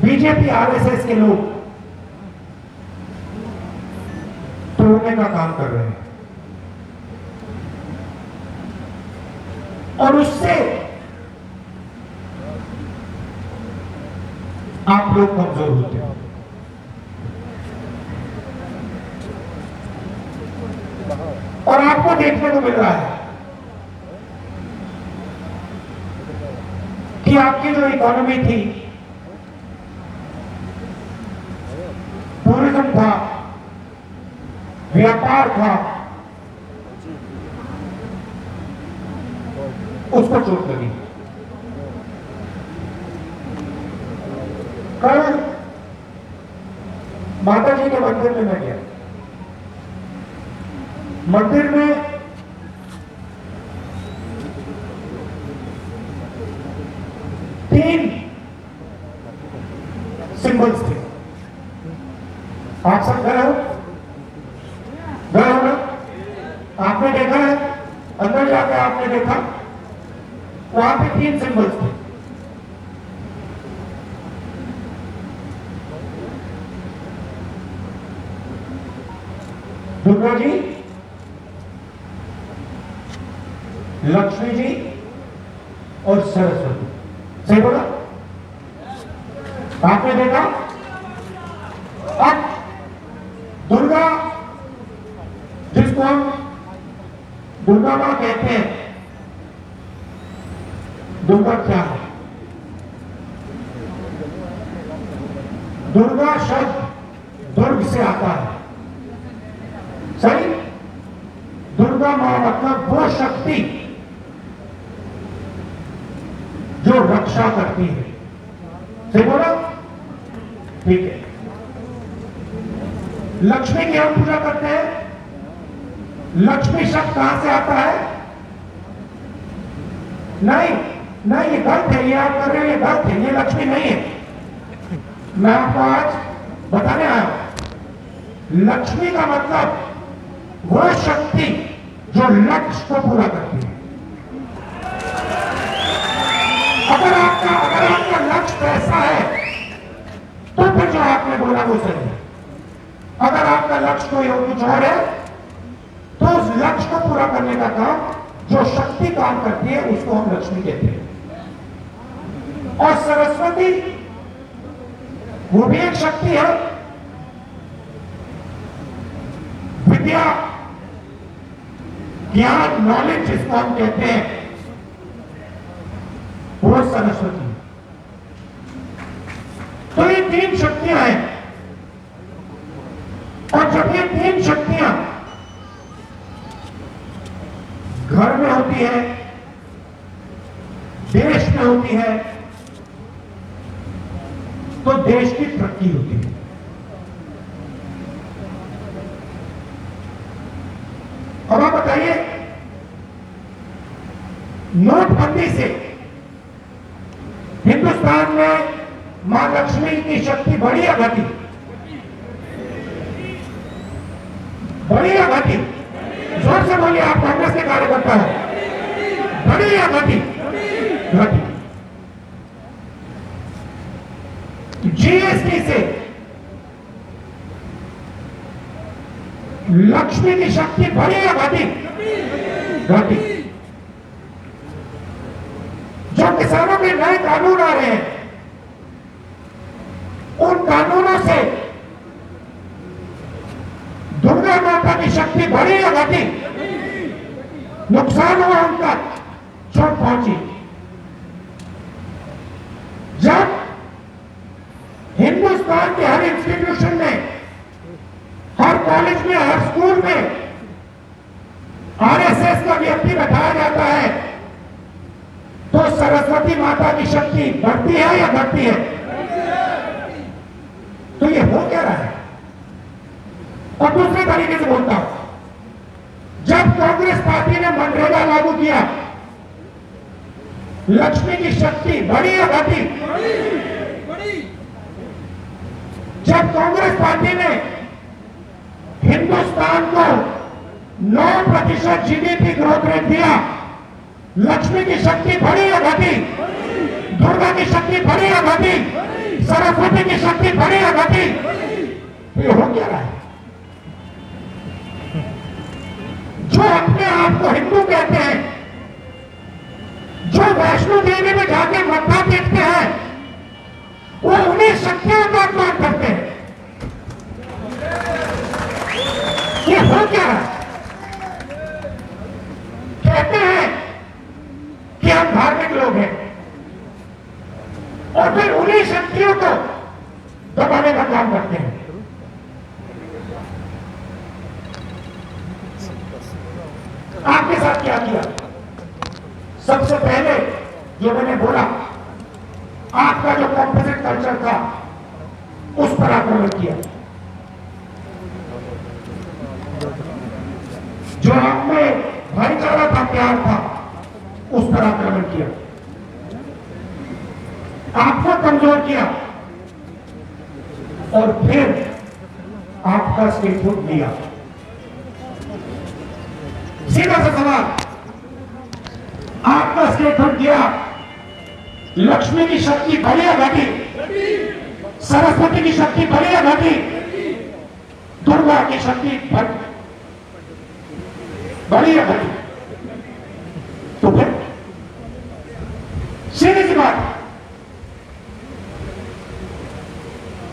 बीजेपी आरएसएस के लोग तोड़ने का काम कर रहे हैं और उससे आप लोग कमजोर होते हैं। और आपको देखने को मिल रहा है कि आपकी जो इकोनॉमी थी, टूरिज्म था, व्यापार था, उसको चोट लगी। कल माता जी के मंदिर में मैं गया, मंदिर में तीन सिंबल्स थे। आप सब गए हो ना? आपने देखा है? अंदर जाकर आपने देखा, वहां पे 3 सिंबल्स थे। दुर्गा जी, लक्ष्मी जी और सरस्वती। सही बोला? आपने देखा? अब दुर्गा, जिसको हम दुर्गा मां कहते हैं, दुर्गा क्या है? दुर्गा शब्द दुर्ग से आता है। सही? दुर्गा मां मतलब वो शक्ति जो रक्षा करती है। सही बोला? ठीक है। लक्ष्मी की हम पूजा करते हैं। लक्ष्मी शब्द कहां से आता है? नहीं नहीं, ये गलत है, ये आप कर रहे हो, ये गलत है, ये लक्ष्मी नहीं है। मैं आपको आज बताने आया हूं, लक्ष्मी का मतलब वह शक्ति जो लक्ष्य को पूरा करती है। अगर आपका लक्ष्य पैसा है तो फिर जो आपने बोला वो सही है। अगर आपका लक्ष्य कोई और कुछ और है तो उस लक्ष्य को पूरा करने का काम जो शक्ति काम करती है उसको हम लक्ष्मी कहते हैं। और सरस्वती वो भी एक शक्ति है। विद्या, ज्ञान, नॉलेज जिसको हम कहते हैं वो सरस्वती। तो ये तीन शक्तियां हैं। और जब ये तीन शक्तियां घर में होती है, देश में होती है, तो देश की तरक्की होती है। अब आप बताइए, नोटबंदी से हिंदुस्तान में मां लक्ष्मी की शक्ति बढ़ी या घटी? बढ़ी या घटी? जोर से बोलिए, आप कांग्रेस के कार्यकर्ता हैं। बढ़ी या घटी? घटी। जीएसटी से लक्ष्मी की शक्ति बढ़ी या घटी? घटी। जो किसानों के नए कानून आ रहे हैं, उन कानूनों से दुर्गा माता की शक्ति बढ़ी या घटी? नुकसान हुआ उनका, चोट पहुंची। जब हिंदुस्तान के हर इंस्टीट्यूशन में, हर कॉलेज में, हर स्कूल में आरएसएस का व्यक्ति बैठाया जाता है, तो सरस्वती माता की शक्ति बढ़ती है या घटती है? तो ये हो क्या रहा है? और दूसरे तरीके से बोलता हूं, जब कांग्रेस पार्टी ने मनरेगा लागू किया, लक्ष्मी की शक्ति बढ़ी या घटी? जब कांग्रेस पार्टी ने हिंदुस्तान को 9% जीडीपी ग्रोथ रेट दिया, लक्ष्मी की शक्ति बढ़ी या घटी? दुर्गा की शक्ति बढ़ी या घटी? सरस्वती की शक्ति बढ़ी या घटी? तो ये हो क्या रहा है? जो अपने आप को हिंदू कहते हैं, जो वैष्णो देवी में जाके मत्था टेकते हैं, वो उन्हीं शक्तियों का अपमान करते हैं। ये हो क्या रहा है? कहते हैं कि हम धार्मिक लोग हैं और फिर उन्हीं शक्तियों को दबाने का काम करते हैं। आपके साथ क्या किया? सबसे पहले जो मैंने बोला, आपका जो कॉम्पोजिट कल्चर था उस पर आक्रमण किया। जो आप में भाईचारा था, प्यार था, उस पर आक्रमण किया। आपको कमजोर किया और फिर आपका स्टेटहुड लिया। सीधा सा सवाल, आपका स्टेटहुड दिया, लक्ष्मी की शक्ति बढ़ी या घटी? सरस्वती की शक्ति बढ़ी या घटी? दुर्गा की शक्ति बढ़ी या घटी? तो फिर सीधी सी बात,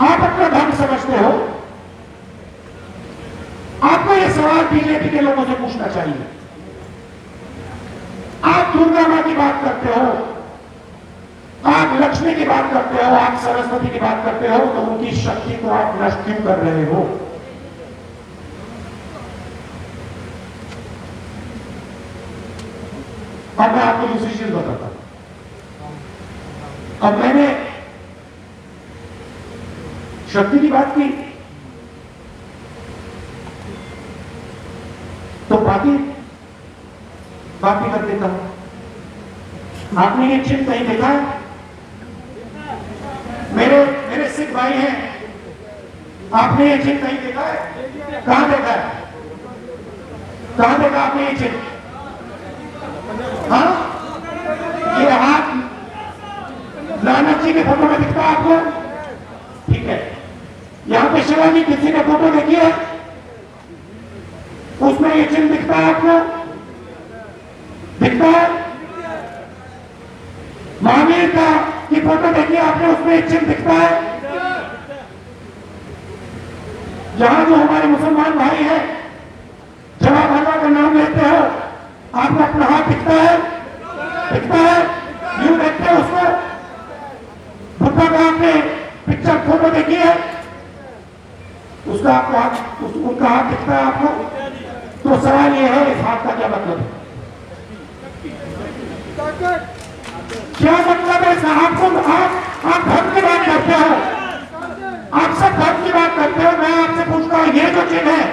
आप अपना धर्म समझते हो, आपको यह सवाल बीजेपी के लोगों से पूछना चाहिए। आप दुर्गा मां की बात करते हो, आप लक्ष्मी की बात करते हो, आप सरस्वती की बात करते हो, तो उनकी शक्ति को आप नष्ट क्यों कर रहे हो? अब मैं आपको दूसरी चीज बताता हूं। अब मैंने शक्ति की बात की, बाकी कर देता हूं। आपने ये चिन्ह कहीं देखा है? मेरे सिख भाई हैं, आपने ये चिन्ह कहीं देखा है? कहां देखा है? कहां देखा आपने ये चिन्ह? हाँ, ये हाथ नानक जी के फोटो में दिखता है आपको? ठीक है। यहां पे शिवाजी किसी ने फोटो देखी है? उसमें ये चिन्ह दिखता है आपको? दिखता है? महावीर का की फोटो देखिए आपने, उसमें एक चिन्ह दिखता है? यहां जो हमारे मुसलमान भाई हैं, जब आप अल्लाह का नाम लेते हो, आपको अपना हाथ दिखता है? दिखता है? यूं देखते हो उसको? बुद्धा का आपने पिक्चर फोटो देखी है? उसका आपको हाथ, उनका हाथ दिखता है आपको? तो सवाल यह है, इस हाथ का क्या मतलब है? क्या मतलब है? आपको आप धर्म की बात करते हो, आप सब धर्म की बात करते हो। मैं आपसे पूछता हूं, ये जो चिन्ह है,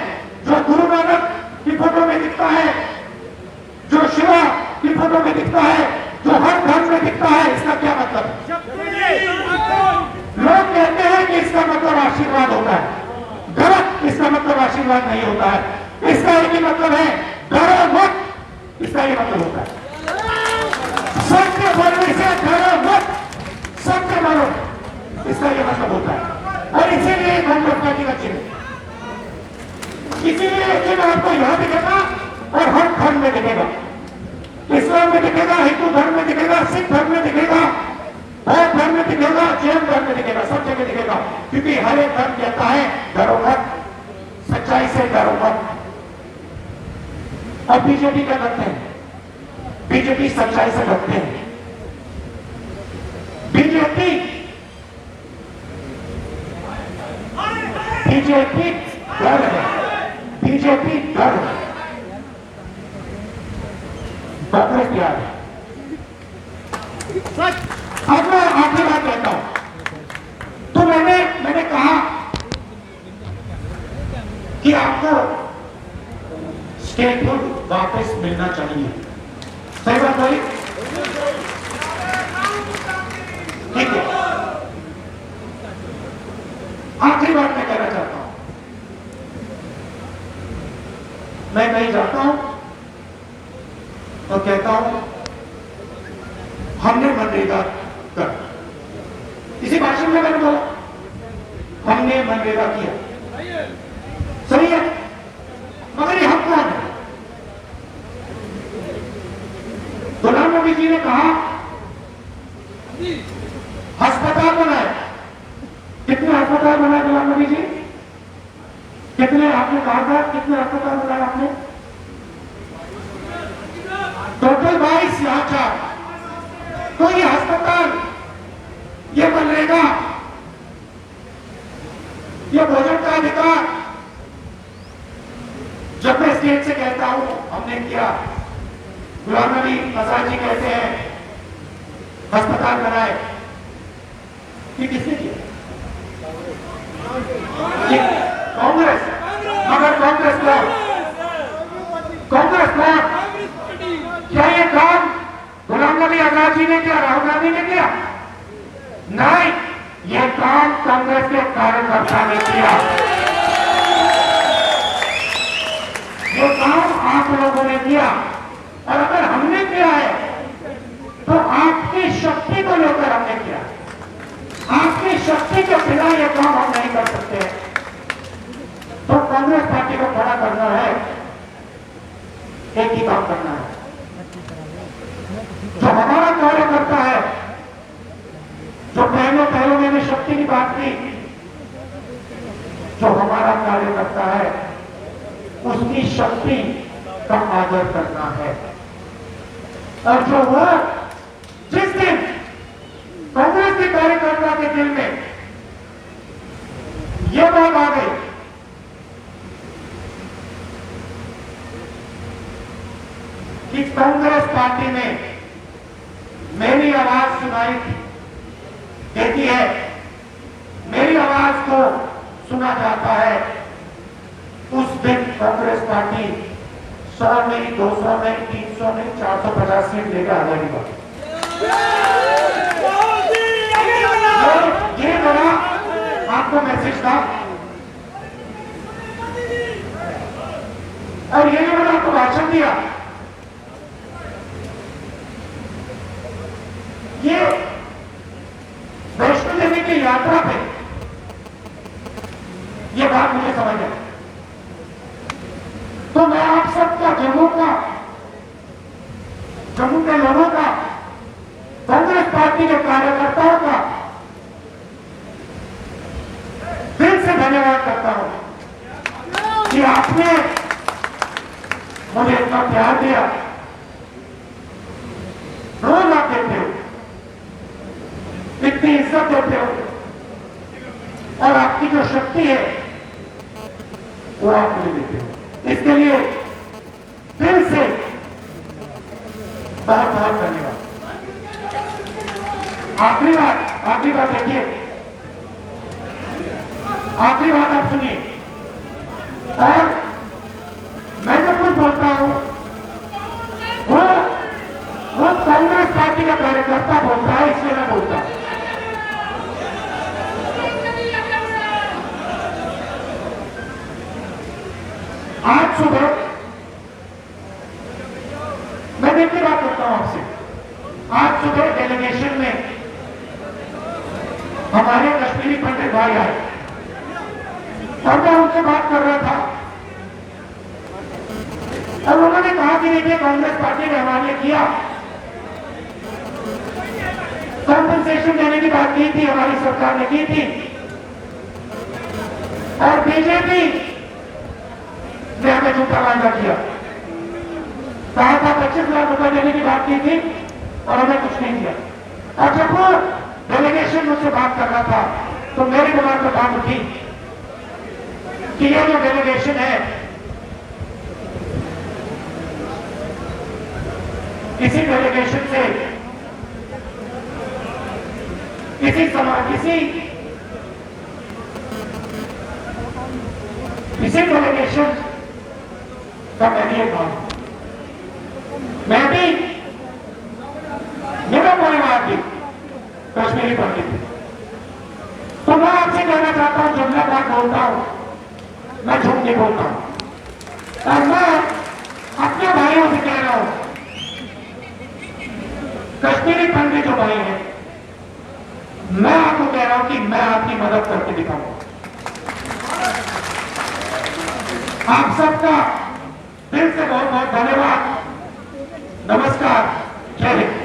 जो गुरु नानक की फोटो में दिखता है, जो शिवा की फोटो में दिखता है, जो हर धर्म में दिखता है, इसका क्या मतलब है? लोग कहते हैं कि इसका मतलब आशीर्वाद होता है। गलत, इसका मतलब आशीर्वाद नहीं होता है। इसका एक ही मतलब है, डरो मत, इसका ये मतलब होता है। सत्य बोलने से डरो मत, सत्य बोलो, इसका ये मतलब होता है। और इसीलिए कांग्रेस पार्टी का चिन्ह, इसीलिए चिन्ह आपको यहां दिखेगा और हर धर्म में दिखेगा। इस्लाम में दिखेगा, हिंदू धर्म में दिखेगा, सिख धर्म में दिखेगा, बौद्ध धर्म में दिखेगा, जैन धर्म में दिखेगा, सब जगह दिखेगा। क्योंकि हर एक धर्म कहता है डरो मत, सच्चाई से डरो मत। और बीजेपी क्या करते हैं? बीजेपी सच्चाई से डरते हैं। बीजेपी डर है, बीजेपी डर है, कांग्रेस प्यार है। अब मैं आखिरी बात कहता हूं, तो मैंने कहा कि आपको स्टेटहुड वापस मिलना चाहिए। सही बात भाई? ठीक है। आखिरी बात मैं कहना चाहता हूं, मैं कहीं जाता हूं तो कहता हूं हमने मनरेगा कर, इसी भाषण में मैंने बोला हमने मनरेगा किया, सही है। मगर ये हम कौन है? गुलाम नबी जी ने कहा अस्पताल बनाए। कितने अस्पताल बनाए गुलाम नबी जी? कितने आपने कहा था? कितने अस्पताल बनाए आपने? टोटल 22 या 4। तो ये अस्पताल, ये मनरेगा, ये भोजन का अधिकार, जब मैं स्टेट से कहता हूं हमने किया, गुलाम नबी आजाद जी कहते हैं अस्पताल बनाए, ये किसने किया? कांग्रेस। मगर कांग्रेस कौन? क्या ये काम गुलाम नबी आजाद जी ने किया, राहुल गांधी ने किया? नहीं, ये काम कांग्रेस के कार्यकर्ता ने किया। ये काम आप लोगों ने किया। और अगर हमने किया है तो आपकी शक्ति को लेकर हमने किया। आपकी शक्ति के बिना ये काम हम नहीं कर सकते। तो कांग्रेस पार्टी को खड़ा करना है, एक ही काम करना है। जो हमारा कार्य करता है, जो पहले मैंने शक्ति की बात की, जो हमारा कार्य करता है उसकी शक्ति का आदर करना है। और जो वो जिस दिन कांग्रेस के कार्यकर्ता के दिल में यह बात आ गई कि कांग्रेस पार्टी में मेरी आवाज सुनाई देती है, मेरी आवाज को सुना जाता है, उस दिन कांग्रेस पार्टी 100 नहीं, 200 नहीं, 300 नहीं, 450 सीट लेकर आ जाएगी बात। ये मेरा आपको मैसेज था और ये जो मैंने आपको भाषण दिया, ये वैष्णो देवी की यात्रा पे ये बात मुझे समझ आई। तो मैं आप सबका, जम्मू के लोगों का, कांग्रेस पार्टी के कार्यकर्ताओं का दिल से धन्यवाद करता हूं कि आपने मुझे इतना प्यार दिया। रोज आप देते हो, इतनी इज्जत देते हो और आपकी जो शक्ति है वो आप मुझे देते हो। इसके लिए दिल से बहुत बहुत धन्यवाद। आखिरी बात देखिए, आखिरी बात आप सुनिए। और मैं जब कुछ बोलता हूं वो कांग्रेस पार्टी का कार्यकर्ता बोलता है, इसलिए मैं बोलता हूं। आज सुबह मैं दिन की बात करता हूं आपसे। आज सुबह डेलीगेशन में हमारे कश्मीरी पंडित भाई आए और मैं उनसे बात कर रहा था और उन्होंने कहा कि देखिए, कांग्रेस पार्टी ने हमारे किया, कॉम्पनसेशन देने की बात की थी, हमारी सरकार ने की थी और बीजेपी ने हमें झूठा वायदा किया। कहा था 25 लाख रुपए देने की बात की थी और हमें कुछ नहीं किया। और जब वो डेलीगेशन मुझसे बात कर रहा था तो मेरे दिमाग में बात उठी कि ये जो डेलीगेशन है, इसी डेलीगेशन से इसी डेलीगेशन का मैं भी एक भाग, मैं भी, मेरा परिवार भी कश्मीरी पंडित। तो मैं आपसे कहना चाहता हूं, जब मैं बात बोलता हूं मैं झूठ नहीं बोलता हूं और मैं अपने भाइयों से कह रहा हूं, कश्मीरी पंडित जो भाई हैं, मैं आपको कह रहा हूं कि मैं आपकी मदद करके दिखाऊंगा। आप सबका दिल से बहुत बहुत धन्यवाद। नमस्कार, जय हिंद।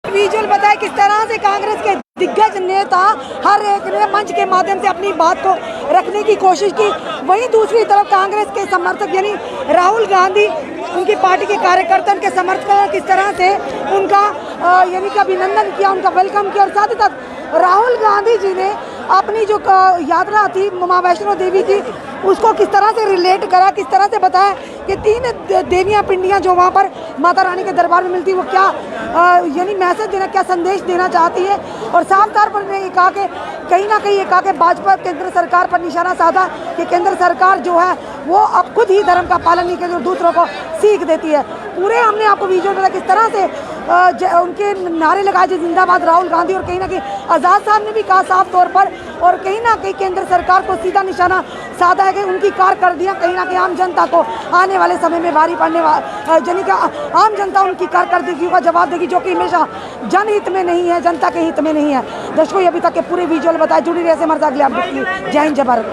विजुअल बताए किस तरह से कांग्रेस के दिग्गज नेता हर एक ने मंच के माध्यम से अपनी बात को रखने की कोशिश की। वहीं दूसरी तरफ कांग्रेस के समर्थक यानी राहुल गांधी, उनकी पार्टी के कार्यकर्ता, उनके समर्थकों ने किस तरह से उनका यानी कि अभिनंदन किया, उनका वेलकम किया। और साथ ही साथ राहुल गांधी जी ने अपनी जो यात्रा थी मां वैष्णो देवी की, उसको किस तरह से रिलेट करा, किस तरह से बताया कि 3 देवियां पिंडियां जो वहाँ पर माता रानी के दरबार में मिलती, वो क्या यानी मैसेज देना, क्या संदेश देना चाहती है। और साफ तौर पर ने कहा कि कहीं ना कहीं ये कहा कि भाजपा केंद्र सरकार पर निशाना साधा कि केंद्र सरकार जो है वो अब खुद ही धर्म का पालन नहीं करती और दूसरों को सीख देती है। पूरे हमने आपको विजुअल में किस तरह से उनके नारे लगाए जो जिंदाबाद राहुल गांधी, और कहीं ना कहीं आज़ाद साहब ने भी कहा साफ तौर पर, और कहीं ना कहीं केंद्र सरकार को सीधा निशाना साधा है कि उनकी कारकर्दियाँ कहीं ना कहीं आम जनता को आने वाले समय में भारी पड़ने यानी कि आम जनता उनकी कारकर्दगी का जवाब देगी, जो कि हमेशा जनहित में नहीं है, जनता के हित में नहीं है। दर्शकों, अभी तक के पूरे विजुअल बताए, जुड़ी रहे से हमारे अगले अपडेट के लिए। जय हिंद, जय भारत।